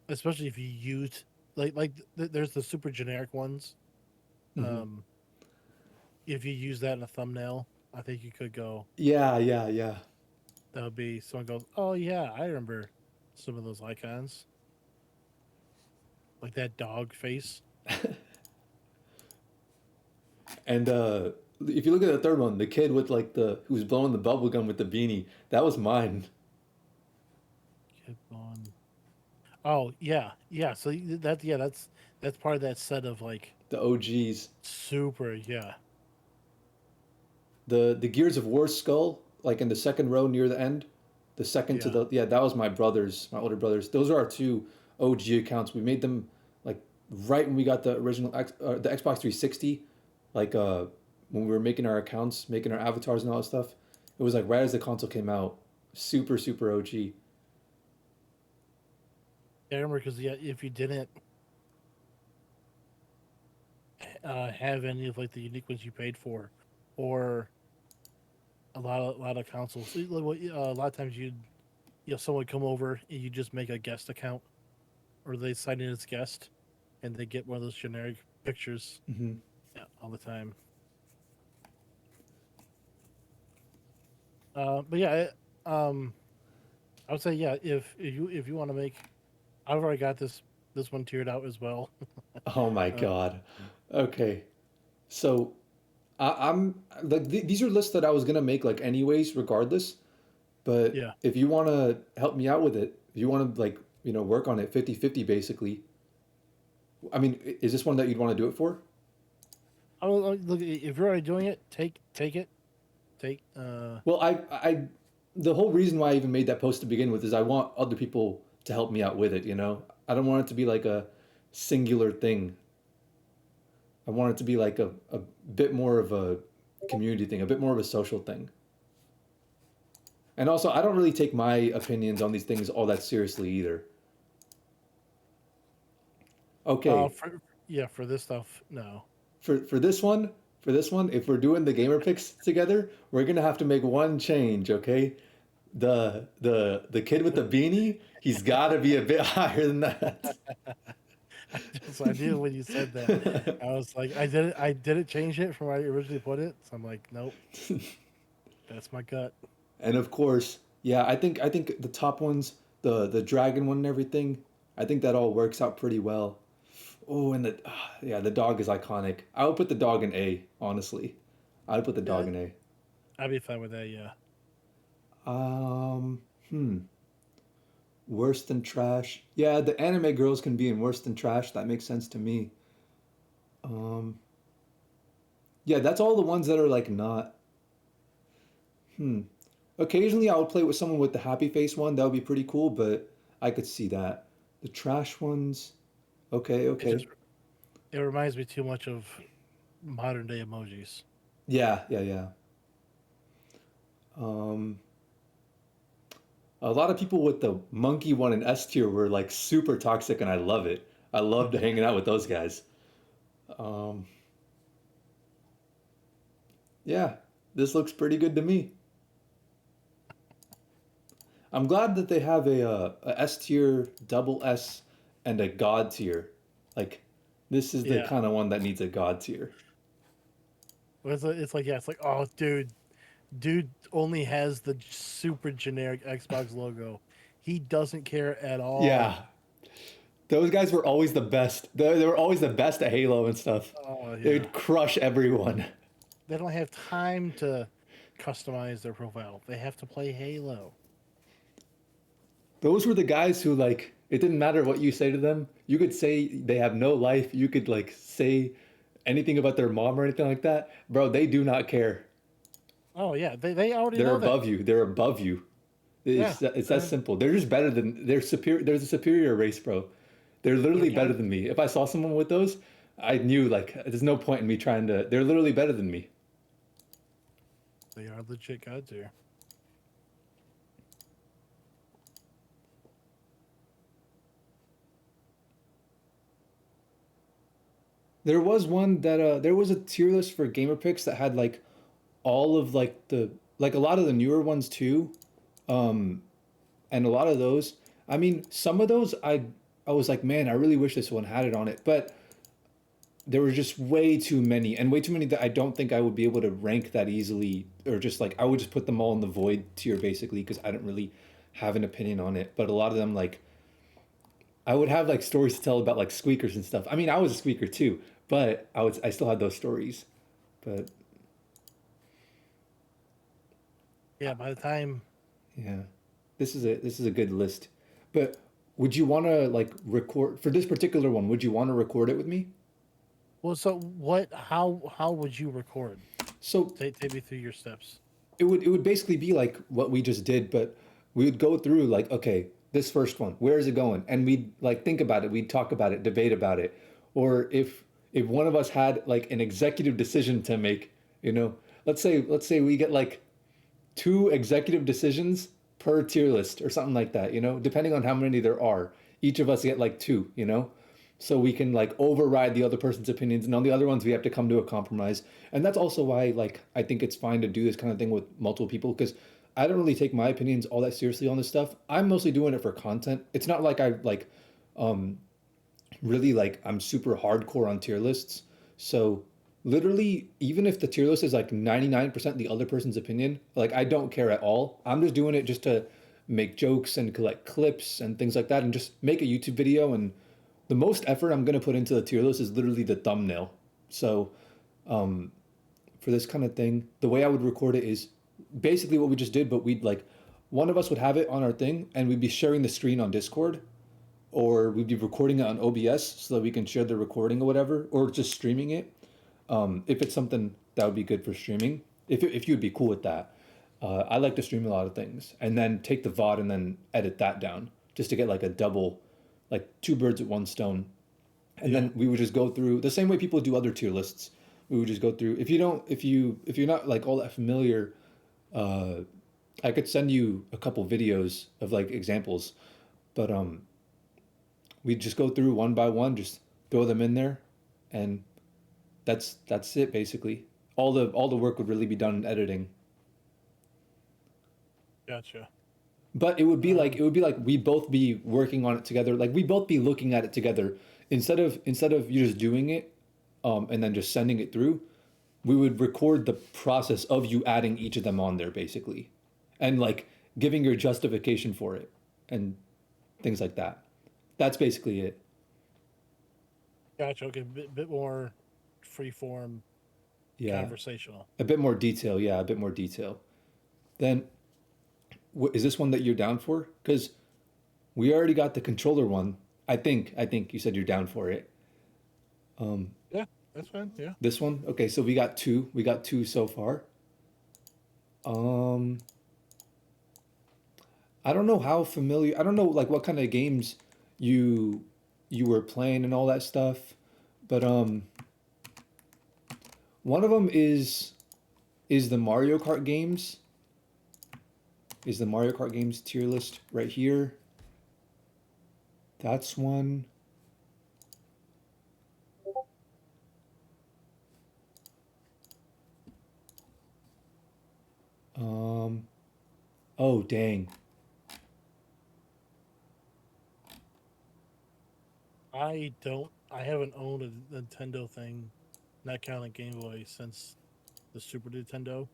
especially if you use there's the super generic ones. Mhm. Um, if you use that in a thumbnail, I think you could go. Yeah, yeah, yeah. That would be someone goes, oh yeah, I remember some of those icons, like that dog face. And if you look at the third one, the kid with like the who's blowing the bubble gum with the beanie, that was mine. Kid on. Oh yeah, yeah. So that's part of that set of like The OGs. super. Yeah, The Gears of War skull, like in the second row near the end. The second to yeah. the yeah, that was my brothers, my older brothers. Those are our two OG accounts. We made them like right when we got the original the Xbox 360, like when we were making our accounts, making our avatars and all that stuff. It was like right as the console came out. Super super OG. I remember because yeah, if you didn't have any of like the unique ones you paid for, or a lot of consoles, a lot of times someone would come over and you just make a guest account, or they sign in as guest, and they get one of those generic pictures, Hmm. yeah, all the time. But yeah, I would say yeah, if you want to make, I've already got this one tiered out as well. Oh my uh, god. Okay. So I'm like these are lists that I was gonna make like anyways, regardless. But yeah, if you want to help me out with it, if you want to like work on it 50-50 basically. I mean, is this one that you'd want to do it for? look. If you're already doing it, take it. Take. Well, the whole reason why I even made that post to begin with is I want other people to help me out with it. I don't want it to be like a singular thing. I want it to be like a bit more of a community thing, a bit more of a social thing. And also, I don't really take my opinions on these things all that seriously either. Okay, For yeah, for this stuff, no. for this one, if we're doing the gamer picks together, we're gonna have to make one change. Okay, the kid with the beanie, he's got to be a bit higher than that. I knew when you said that. I was like, I didn't change it from where I originally put it. So I'm like, nope, that's my gut. And of course, yeah, I think the top ones, the dragon one and everything. I think that all works out pretty well. Oh, and the yeah, the dog is iconic. I would put the dog in A, honestly. I would put the Yeah, dog in A. I'd be fine with that. Yeah. Um, hmm. Worse than trash. Yeah, the anime girls can be in worse than trash. That makes sense to me. Um, yeah, that's all the ones that are like not. Hmm. Occasionally, I would play with someone with the happy face one. That would be pretty cool, but I could see that. The trash ones. Okay, It okay. just it reminds me too much of modern day emojis. Yeah, yeah, yeah. Um, a lot of people with the monkey one in S tier were like super toxic, and I love it. I loved hanging out with those guys. Um, yeah, this looks pretty good to me. I'm glad that they have a S tier, double S, and a God tier. Like, this is the Yeah. kind of one that needs a God tier. It's like, yeah, it's like, oh, dude only has the super generic Xbox logo. He doesn't care at all. Yeah, those guys were always the best. They were always the best at Halo and stuff. Oh They yeah. would crush everyone. They don't have time to customize their profile. They have to play Halo. Those were the guys who like it didn't matter what you say to them. You could say they have no life. You could like say anything about their mom or anything like that. Bro, they do not care. Oh yeah, they already They're know that. above you. They're above you. Yeah. It's that simple. They're just better than they're superior. There's a superior race, bro. They're They're literally better god. than me. If I saw someone with those, I knew like there's no point in me trying to. They're literally better than me. They are legit gods here. There was one that there was a tier list for gamer picks that had like all of like the like a lot of the newer ones too. Um, and a lot of those, I mean, some of those I was like, man, I really wish this one had it on it, but there were just way too many and way too many that I don't think I would be able to rank that easily or just like I would just put them all in the void tier basically because I don't really have an opinion on it. But a lot of them like I would have like stories to tell about like squeakers and stuff. I mean, I was a squeaker too, but I still had those stories. But Yeah, by the time yeah, this is a good list. But would you want to like record for this particular one? Would you want to record it with me? well, so what how would you record? So Take me through your steps. it would basically be like what we just did, but we would go through like, okay, this first one, where is it going? And we'd like think about it, we'd talk about it, debate about it. Or if one of us had like an executive decision to make, you know, let's say we get like two executive decisions per tier list or something like that, you know, depending on how many there are. Each of us get like two, you know? So we can like override the other person's opinions, and on the other ones we have to come to a compromise. And that's also why like I think it's fine to do this kind of thing with multiple people because I don't really take my opinions all that seriously on this stuff. I'm mostly doing it for content. It's not like I like really like I'm super hardcore on tier lists. So literally, even if the tier list is like 99% the other person's opinion, like I don't care at all. I'm just doing it just to make jokes and collect clips and things like that and just make a YouTube video. And the most effort I'm going to put into the tier list is literally the thumbnail. So for this kind of thing, the way I would record it is basically what we just did, but we'd like one of us would have it on our thing and we'd be sharing the screen on Discord or we'd be recording it on OBS so that we can share the recording or whatever, or just streaming it. If it's something that would be good for streaming, if you'd be cool with that. I like to stream a lot of things and then take the VOD and then edit that down just to get like a double, like two birds with one stone. And Yeah. then we would just go through the same way people do other tier lists. We would just go through. If you're not like all that familiar, uh, I could send you a couple videos of like examples, but we just go through one by one, just throw them in there, and that's it basically. All the work would really be done in editing. Gotcha. But it would be like Um, it would be like we'd both be working on it together. Like we'd both be looking at it together instead of you just doing it, and then just sending it through. We would record the process of you adding each of them on there basically, and like giving your justification for it and things like that. That's basically it. Gotcha. Okay, bit more free form Yeah, conversational. a bit more detail. Yeah, a bit more detail. Then, is this one that you're down for? Because we already got the controller one. I think you said you're down for it. Um, Yeah, that's fine. Yeah. this one. Okay, so we got two. We got two so far. Um, I don't know how familiar. I don't know like what kind of games you you were playing and all that stuff, but one of them is the Mario Kart games. Is the Mario Kart games tier list right here? That's one. Um, oh dang. I don't. I haven't owned a Nintendo thing, not counting Game Boy, since the Super Nintendo.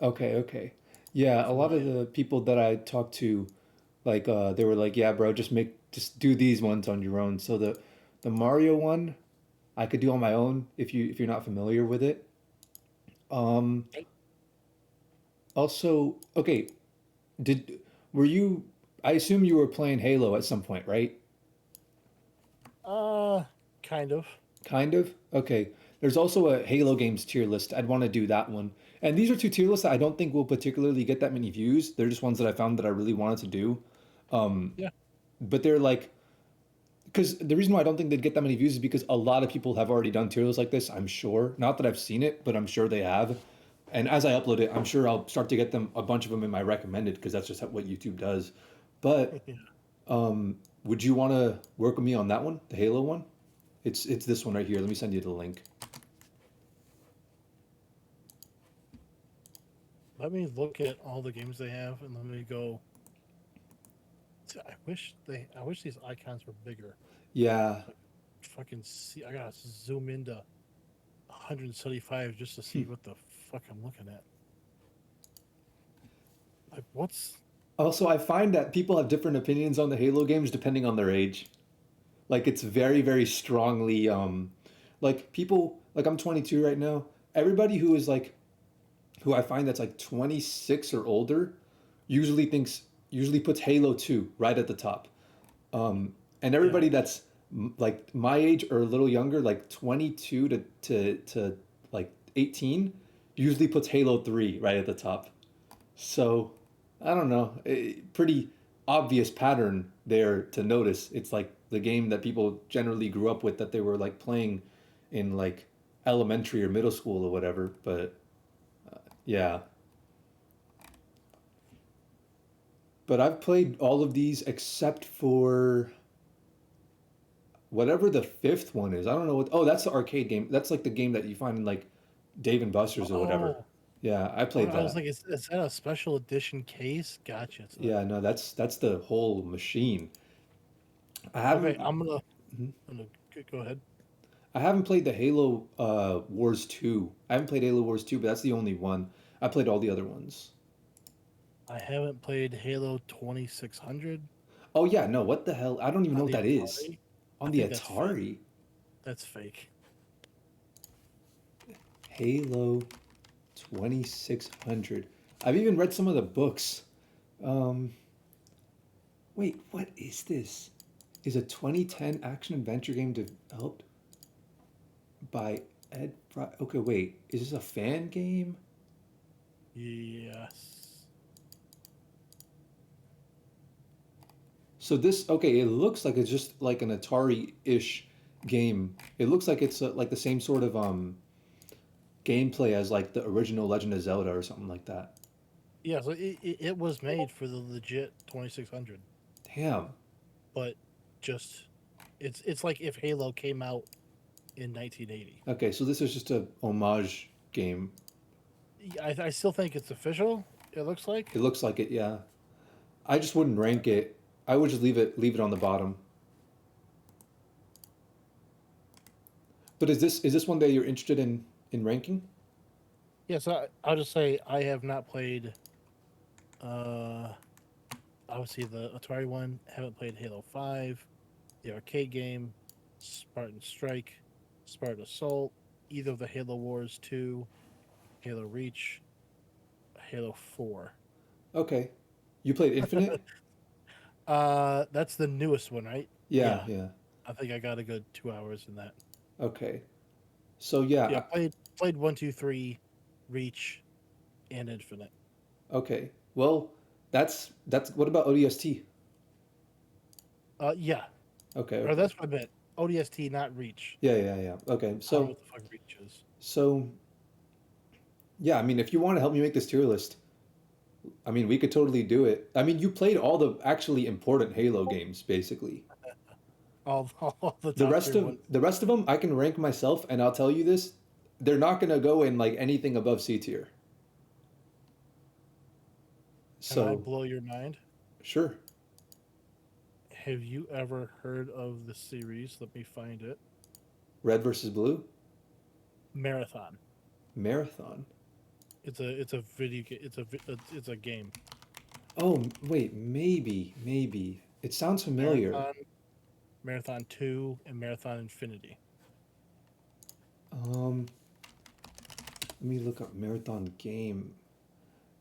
Okay, okay. Yeah, a For lot my of the people that I talked to, like they were like, yeah, bro, just do these ones on your own. So the Mario one I could do on my own if you're not familiar with it. Um, also, okay, did were you? I assume you were playing Halo at some point, right? kind of. Kind of. Okay. There's also a Halo games tier list. I'd want to do that one. And these are two tier lists that I don't think will particularly get that many views. They're just ones that I found that I really wanted to do. Um, Yeah. but they're like, because the reason why I don't think they'd get that many views is because a lot of people have already done tier lists like this. I'm sure. Not that I've seen it, but I'm sure they have. And as I upload it, I'm sure I'll start to get them a bunch of them in my recommended because that's just what YouTube does. But Yeah. would you want to work with me on that one, the Halo one? It's this one right here. Let me send you the link. Let me look at all the games they have, and let me go. See, I wish these icons were bigger. Yeah. So I could fucking see. I gotta zoom into 175 just to see what the fuck I'm looking at. Like, what's Also, I find that people have different opinions on the Halo games depending on their age. Like it's very, very strongly like people like I'm 22 right now. Everybody who is like who I find that's like 26 or older usually puts Halo 2 right at the top. And yeah? everybody that's like my age or a little younger, like 22 to like 18, usually puts Halo 3 right at the top. So, I don't know. Pretty obvious pattern there to notice. It's like the game that people generally grew up with that they were like playing in like elementary or middle school or whatever. But yeah. But I've played all of these except for whatever the fifth one is. I don't know what. Oh, that's the arcade game. That's like the game that you find in like Dave and Buster's or whatever. Oh, Yeah, I played I was that. like, is that a special edition case? Gotcha. It's a, Yeah, no, that's the whole machine. I okay. haven't. I'm gonna go ahead. I haven't played the Halo Wars 2. I haven't played Halo Wars 2, but that's the only one. I played all the other ones. I haven't played Halo 2600 Oh yeah, no, what the hell? I don't even know on what the that is. Atari. I On the think that's fake. Atari, That's fake. Halo 2600. I've even read some of the books. Um, wait, what is this? Is a 2010 action adventure game developed by Ed Okay, wait. Is this a fan game? Yes. So this, okay, it looks like it's just like an Atari-ish game. It looks like it's like the same sort of gameplay as like the original Legend of Zelda or something like that. Yeah. So it was made for the legit 2600, Damn. but just it's like if Halo came out in 1980. Okay, so this is just a homage game. I still think it's official. It looks like. It looks like it, yeah. I just wouldn't rank it. I would just leave it on the bottom. But is this one that you're interested in ranking? Yeah. So I'll just say I have not played. Uh, obviously the Atari one. Haven't played Halo 5. the arcade game, Spartan Strike, Spartan Assault, either of the Halo Wars 2, Halo Reach, Halo 4. Okay. You played Infinite? That's the newest one, right? Yeah, Yeah, yeah. I think I got a good 2 hours in that. Okay. So Yeah, yeah, played 1, 2, 3, Reach, and Infinite. okay. Well, that's what about ODST? Yeah, Okay, or okay. that's what I meant. ODST, not Reach. Yeah, yeah, yeah. Okay. I don't know So what the fuck Reach is. so yeah, I mean, if you want to help me make this tier list, I mean, we could totally do it. I mean, you played all the actually important Halo games basically. All the top tier ones. The rest of them I can rank myself and I'll tell you this, they're not going to go in like anything above C tier. Can I So, blow your mind? sure. Have you ever heard of the series? Let me find it. Red versus Blue, Marathon. Marathon. It's a video game. It's a game. Oh, wait, maybe. It sounds familiar. Marathon, Marathon 2, and Marathon Infinity. Um, Let me look up Marathon game.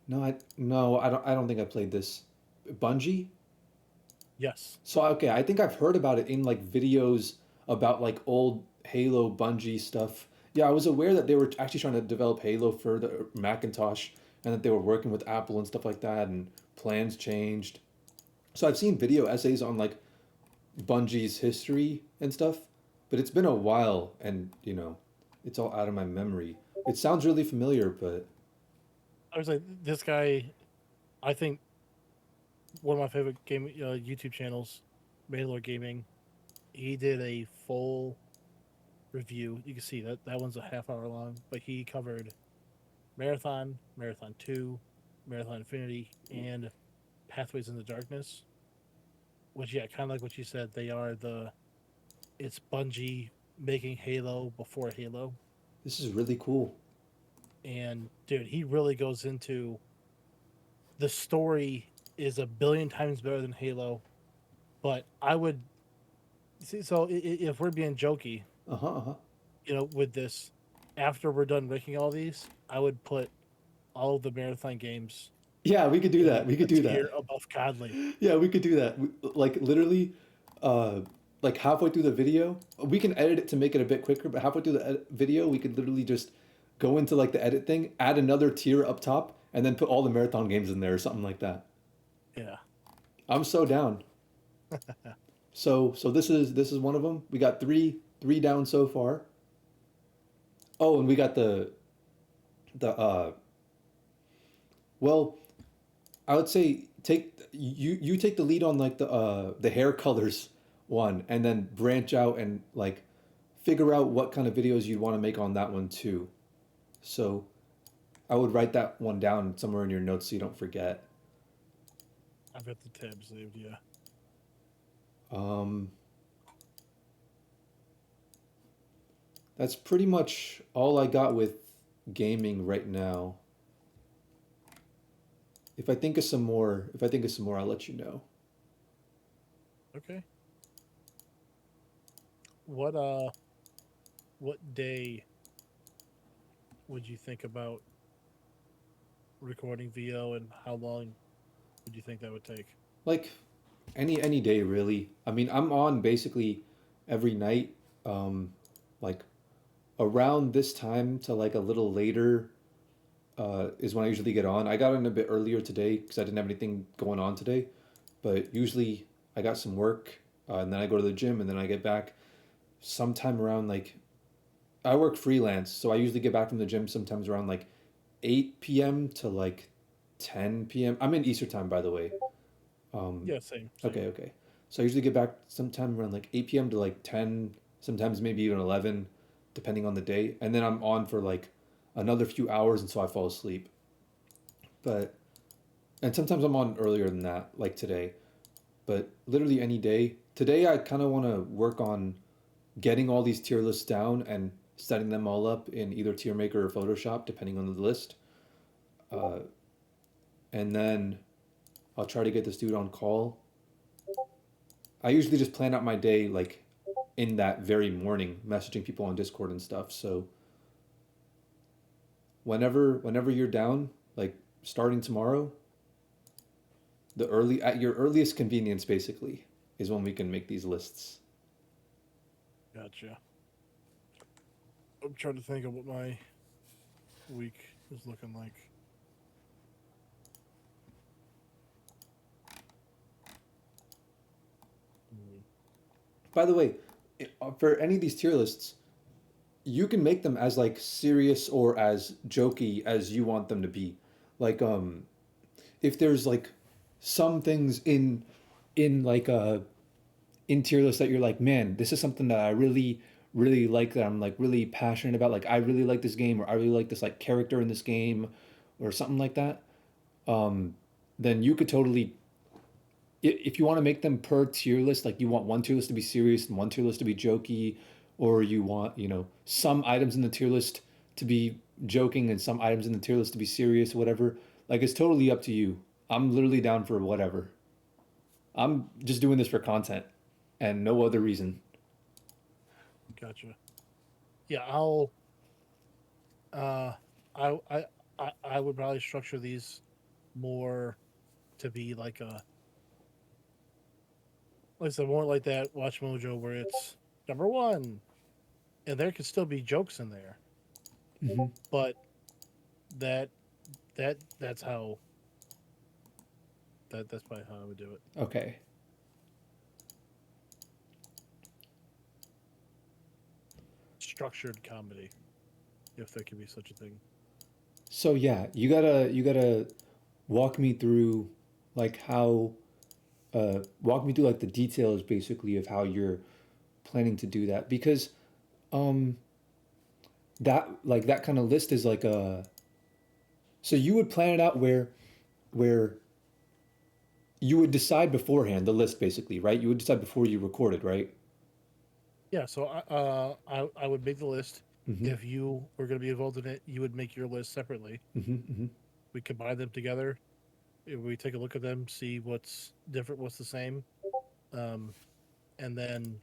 No, I don't think I played this. Bungie? Yes. So okay, I think I've heard about it in like videos about like old Halo Bungie stuff. Yeah, I was aware that they were actually trying to develop Halo for the Macintosh and that they were working with Apple and stuff like that and plans changed. So I've seen video essays on like Bungie's history and stuff, but it's been a while and, it's all out of my memory. It sounds really familiar, but I was like, this guy. I think one of my favorite game YouTube channels, Mandalore Gaming. He did a full review. You can see that one's a half hour long, but he covered Marathon, Marathon 2, Marathon Infinity, and Pathways in the Darkness. Which, yeah, kind of like what you said, it's Bungie making Halo before Halo. this is really cool. And dude, he really goes into the story is a billion times better than Halo. But I would see, so if we're being jokey, Uh-huh, uh-huh. with this, after we're done making all these, I would put all of the marathon games Yeah, we could do that. in We a could do tier that. above Godly. Yeah, we could do that. Like literally, uh, like halfway through the video, we can edit it to make it a bit quicker. But halfway through the video, we could literally just go into like the edit thing, add another tier up top, and then put all the marathon games in there or something like that. Yeah. I'm so down. So this is one of them. We got three down so far. Oh, and we got the well, I would say you take the lead on like the hair colors one, and then branch out and like figure out what kind of videos you'd want to make on that one too. So I would write that one down somewhere in your notes so you don't forget. I've got the tab saved, yeah. Um, that's pretty much all I got with gaming right now. If I think of some more, I'll let you know. Okay. What day would you think about recording VO, and how long would you think that would take? Like any day really. I mean, I'm on basically every night. Um, like around this time to like a little later is when I usually get on. I got on a bit earlier today because I didn't have anything going on today, but usually I got some work and then I go to the gym and then I get back sometime around like I work freelance, so I usually get back from the gym sometimes around like 8 p.m. to like 10 p.m. I'm in Easter time, by the way. Um, Yeah, same. okay. So I usually get back sometime around like 8 p.m. to like 10, sometimes maybe even 11, depending on the day. And then I'm on for like another few hours until I fall asleep. But, and sometimes I'm on earlier than that, like today. But literally any day. Today I kind of want to work on getting all these tier lists down and setting them all up in either tier maker or Photoshop, depending on the list. Uh, and then I'll try to get this dude on call. I usually just plan out my day like in that very morning, messaging people on Discord and stuff. So whenever you're down, like starting tomorrow, the early at your earliest convenience basically is when we can make these lists. Gotcha. I'm trying to think of what my week is looking like. Hmm. By the way, for any of these tier lists, you can make them as like serious or as jokey as you want them to be. Like if there's like some things in like a in tier list that you're like, man, this is something that I really like, that I'm like really passionate about. Like I really like this game, or I really like this like character in this game, or something like that. Um, then you could totally, if you want to make them per tier list, like you want one tier list to be serious and one tier list to be jokey, or you want, some items in the tier list to be joking and some items in the tier list to be serious, whatever. Like it's totally up to you. I'm literally down for whatever. I'm just doing this for content and no other reason. Gotcha. Yeah, I'll. Uh, I I I would probably structure these more to be like I said, more like that Watch Mojo where it's number one, and there could still be jokes in there, Hmm. but that that's how that's probably how I would do it. Okay. Structured comedy, if there could be such a thing. So yeah, you gotta walk me through like how walk me through like the details basically of how you're planning to do that, because um that like that kind of list is like a, so you would plan it out where you would decide beforehand the list basically, right? You would decide before you recorded, right? Yeah, so I would make the list. Mm-hmm. If you were going to be involved in it, you would make your list separately. Mm-hmm. Mm-hmm. We combine them together. If we take a look at them, see what's different, what's the same, um, and then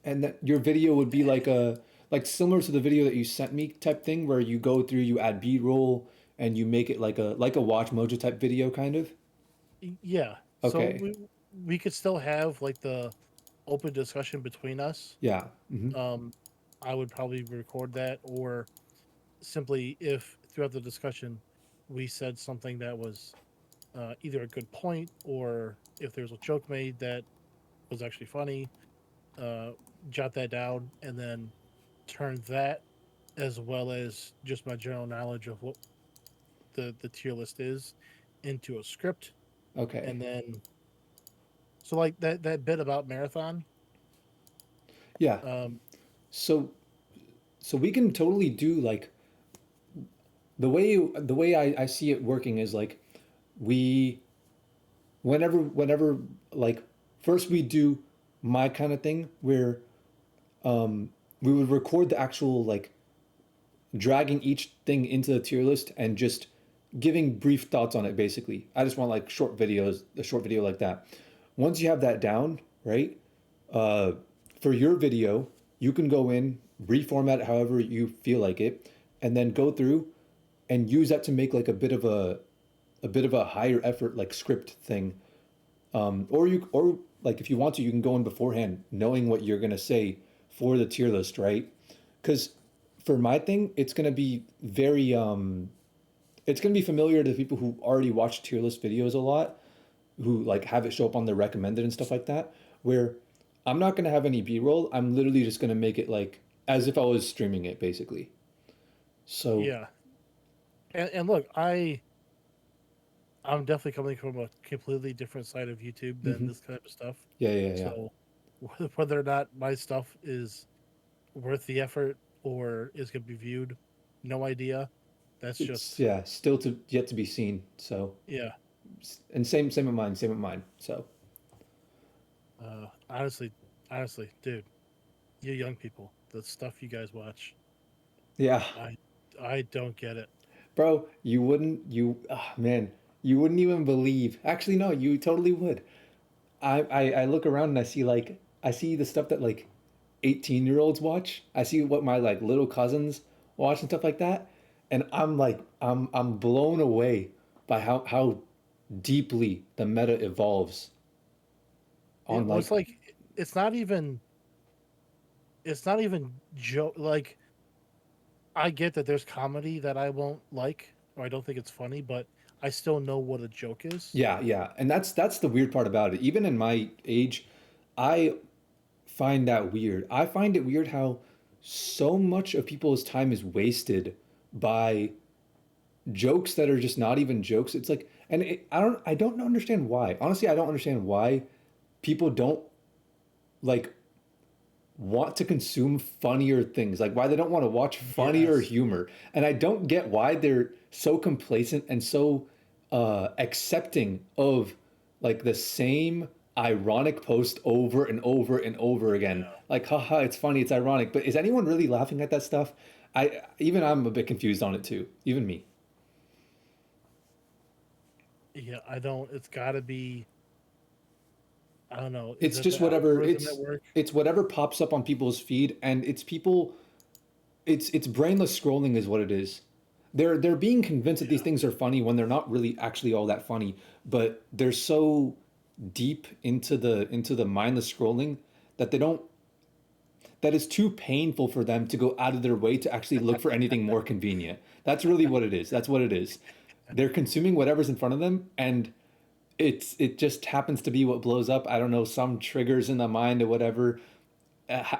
And that your video would be like a, like similar to the video that you sent me type thing, where you go through, you add B-roll and you make it like a watch mojo type video kind of. yeah. So Okay. we could still have like the open discussion between us. Yeah. Mm-hmm. Um, I would probably record that, or simply if throughout the discussion we said something that was either a good point or if there's a joke made that was actually funny, uh, jot that down and then turn that as well as just my general knowledge of what the tier list is into a script. Okay. And then so like that bit about marathon, Yeah. um, So so we can totally do like the way I see it working is like we, whenever like first we do my kind of thing where um we would record the actual like dragging each thing into the tier list and just giving brief thoughts on it basically. I just want like short videos, a short video like that. Once you have that down, right? Uh, for your video, you can go in, reformat it however you feel like it, and then go through and use that to make like a bit of a higher effort like script thing. Or like if you want to, you can go in beforehand knowing what you're gonna say for the tier list, right? Because for my thing, it's gonna be familiar to people who already watch tier list videos a lot, who like have it show up on their recommended and stuff like that. Where I'm not gonna have any B-roll. I'm literally just gonna make it like as if I was streaming it, basically. So, yeah. And look, I'm definitely coming from a completely different side of YouTube than mhm. this kind of stuff. Yeah, yeah, yeah. So whether or not my stuff is worth the effort or is going to be viewed, no idea. That's It's just yeah, still to yet to be seen. So, yeah. and same with mine, same with mine. So, Honestly, dude, you young people, the stuff you guys watch, yeah, I I don't get it. bro, man, you wouldn't even believe. Actually, no, you totally would. I look around and I see like I see the stuff that like 18-year-olds watch. I see what my like little cousins watch and stuff like that, and I'm like I'm blown away by how deeply the meta evolves It on was like like it's not even it's not even joke. Like I get that there's comedy that I won't like or I don't think it's funny, but I still know what a joke is. yeah, and that's the weird part about it. Even in my age, I find that weird. I find it weird how so much of people's time is wasted by jokes that are just not even jokes. It's like, and I don't understand why. Honestly, I don't understand why people don't like want to consume funnier things. Like why they don't want to watch funnier Yes. humor. And I don't get why they're so complacent and so accepting of like the same ironic post over and over and over again. Yeah. Like, haha, it's funny, it's ironic. But is anyone really laughing at that stuff? I'm a bit confused on it too. Even me. Yeah, I don't it's got to be I don't know, is It's it just the whatever algorithm at work? it's whatever pops up on people's feed, and it's people. It's brainless scrolling is what it is. They're being convinced that these Yeah. things are funny when they're not really actually all that funny, but they're so deep into the mindless scrolling that they don't that it's too painful for them to go out of their way to actually look for anything more convenient. That's really what it is. That's what it is. They're consuming whatever's in front of them, and it just happens to be what blows up. I don't know, some triggers in the mind or whatever,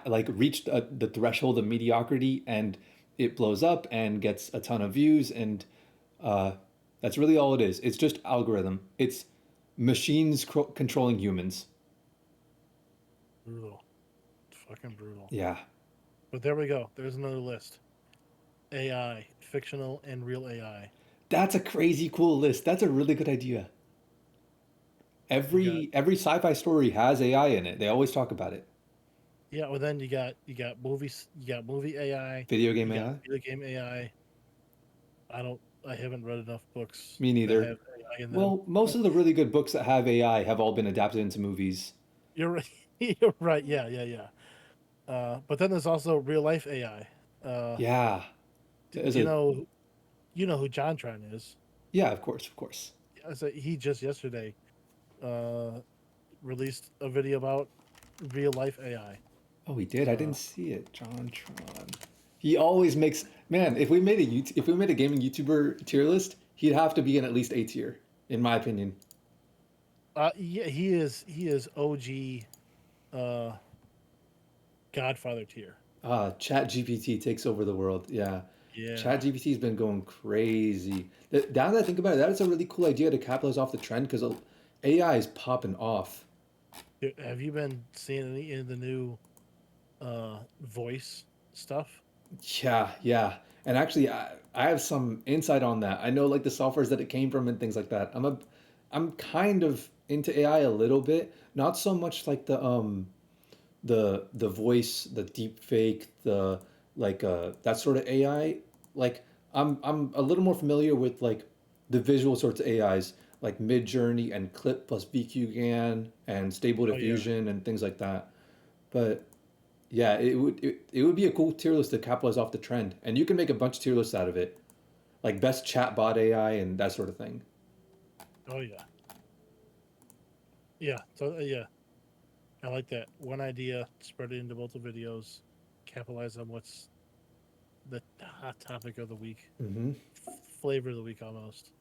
like reached the threshold of mediocrity, and it blows up and gets a ton of views, and uh, that's really all it is. It's just algorithm. It's machines controlling humans. Brutal. It's fucking brutal. Yeah, But there we go. There's another list. AI, fictional and real AI. that's a crazy cool list. That's a really good idea. You got Every sci-fi story has AI in it. They always talk about it. yeah, well then you got movies, you got movie AI, Video game you got AI. video game AI. I haven't read enough books Me that neither. have AI in them. Well, most of the really good books that have AI have all been adapted into movies. You're right. You're right. Yeah, yeah, yeah. But then there's also real life AI. Yeah, there's a You know who John Tran is. yeah, of course, of course. Yeah, so he just yesterday uh, released a video about real life AI. Oh, he did. I Uh, didn't see it. John Tron. He always makes man. If we made a gaming YouTuber tier list, he'd have to be in at least A tier, in my opinion. yeah, he is OG uh, Godfather tier. Chat GPT takes over the world. Yeah, Yeah. Chat GPT's been going crazy. Now that I think about it, that is a really cool idea to capitalize off the trend because AI is popping off. Have you been seeing any in the new voice stuff? Yeah, yeah. And actually, I have some insight on that. I know like the softwares that it came from and things like that. I'm kind of into AI a little bit, not so much like the voice, the deep fake, the like that sort of AI. Like I'm a little more familiar with like the visual sorts of AIs, like Mid Journey and Clip plus VQGAN and Stable Oh yeah. Diffusion and things like that. But yeah, it would be a cool tier list to capitalize off the trend, and you can make a bunch of tier lists out of it, like best chatbot AI and that sort of thing. Oh yeah. Yeah. So yeah, I like that. One idea, spread it into multiple videos, capitalize on what's the hot topic of the week, Mm-hmm. flavor of the week almost.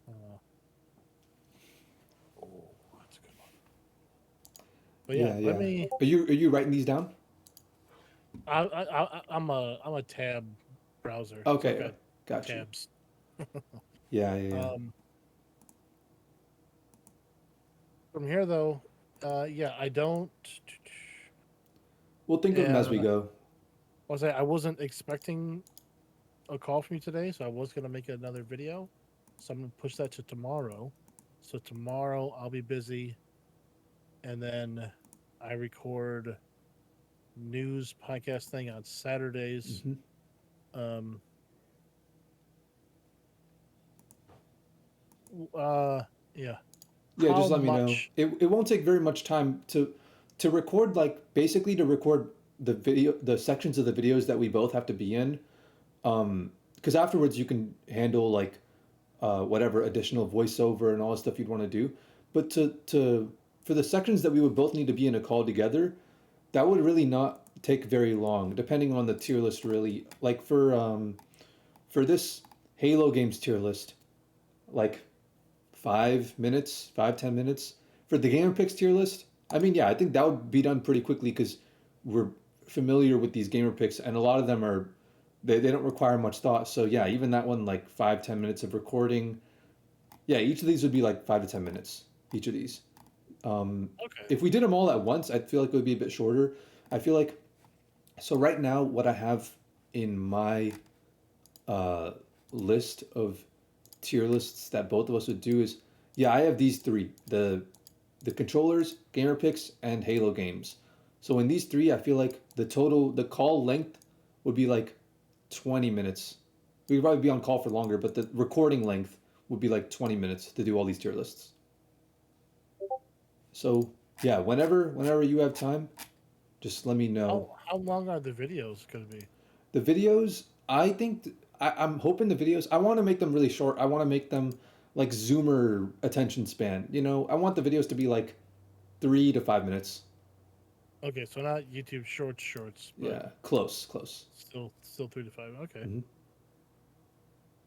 Uh, oh, that's a good one. But yeah, Yeah, let yeah. me. Are you writing these down? I'm a tab browser, so I've Okay, got got you. tabs. Yeah, yeah, yeah. Um, from here though, yeah, I don't. We'll think of them as we And go. I wasn't expecting a call from you today, so I was gonna make another video. So I'm gonna push that to tomorrow. So tomorrow I'll be busy, and then I record news podcast thing on Saturdays. Hmm. Um, yeah, Yeah, how just let me know. much? It won't take very much time to record, like basically to record the sections of the videos that we both have to be in. Because afterwards you can handle like whatever additional voiceover and all the stuff you'd want to do. But to for the sections that we would both need to be in a call together, that would really not take very long, depending on the tier list. Really, like for this Halo games tier list, like 5 minutes, 5-10 minutes. For the gamer picks tier list, I mean, yeah, I think that would be done pretty quickly because we're familiar with these gamer picks, and a lot of them are they don't require much thought. So yeah, even that one, like 5-10 minutes of recording. Yeah, each of these would be like 5 to 10 minutes. Each of these. Um, Okay. if we did them all at once, I feel like it would be a bit shorter. I feel like so right now what I have in my uh, list of tier lists that both of us would do is yeah, I have these three: the controllers, gamer picks, and Halo games. So in these three, I feel like the call length would be like 20 minutes. We could probably be on call for longer, but the recording length would be like 20 minutes to do all these tier lists. So yeah, whenever you have time, just let me know. How long are the videos going to be? The videos, I think I'm hoping the videos. I want to make them really short. I want to make them like Zoomer attention span. I want the videos to be like 3 to 5 minutes. Okay, so not YouTube shorts, but Yeah, close, close. still 3 to 5. Okay. Hmm.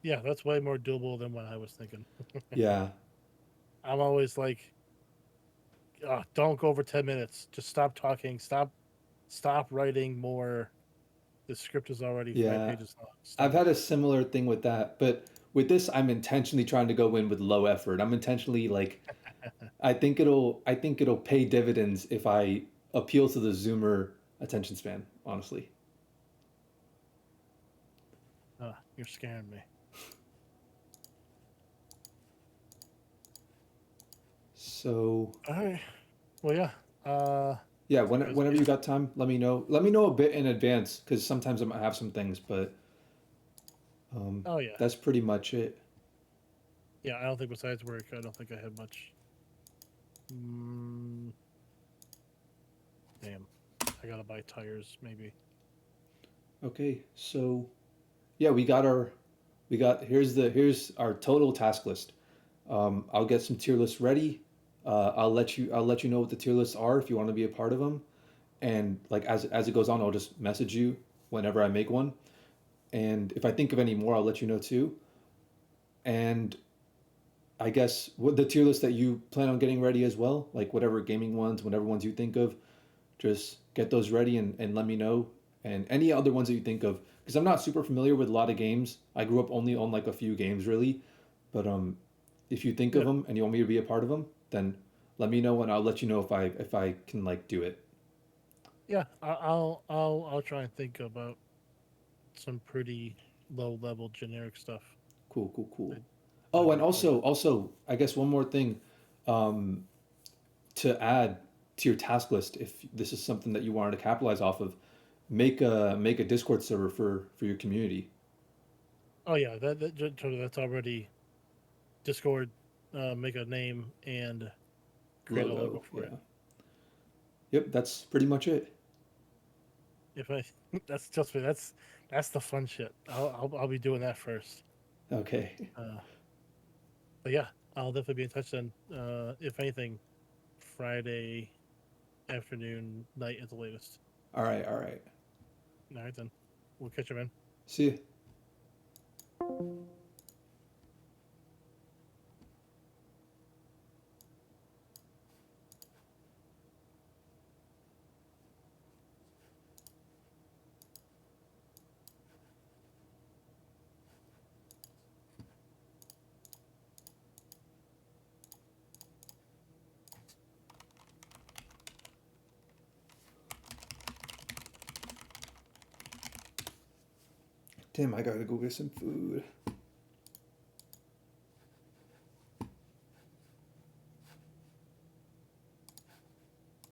Yeah, that's way more doable than what I was thinking. Yeah, I'm always like, don't go over 10 minutes. Just stop talking. Stop writing more. The script is already five yeah. pages long. I've Stop. had a similar thing with that, but with this, I'm intentionally trying to go in with low effort. I'm intentionally like, I think it'll pay dividends if I appeal to the Zoomer attention span. Honestly. You're scaring me. So All right. Well, yeah. Uh, yeah, it was whenever good. you got time, let me know. Let me know a bit in advance because sometimes I might have some things, but Oh yeah, that's pretty much it. yeah. I don't think besides work, I don't think I have much. Mm, damn. I gotta buy tires, maybe. Okay, so yeah, we got here's our total task list. I'll get some tier lists ready. I'll let you know what the tier lists are if you want to be a part of them. And like as it goes on, I'll just message you whenever I make one. And if I think of any more, I'll let you know too. And I guess what the tier list that you plan on getting ready as well, like whatever gaming ones, whatever ones you think of, just get those ready and let me know. And any other ones that you think of, because I'm not super familiar with a lot of games. I grew up only on like a few games really, but if you think of Yeah, them and you want me to be a part of them, then let me know and I'll let you know if I can like do it. yeah. I'll try and think about some pretty low level generic stuff. Cool, cool, cool. I'd, Oh, I'd and record. also, I guess one more thing, um, to add to your task list, if this is something that you wanted to capitalize off of, make a Discord server for your community. Oh yeah, that's already Discord. Make a name and create a logo Logo, for it. yeah. Yep, that's pretty much it. If I that's just me. That's the fun shit. I'll be doing that first. Okay. Uh, but yeah, I'll definitely be in touch then. If anything, Friday afternoon, night at the latest. All right, all right. All right then, we'll catch you, man. See you. Damn, I gotta go get some food.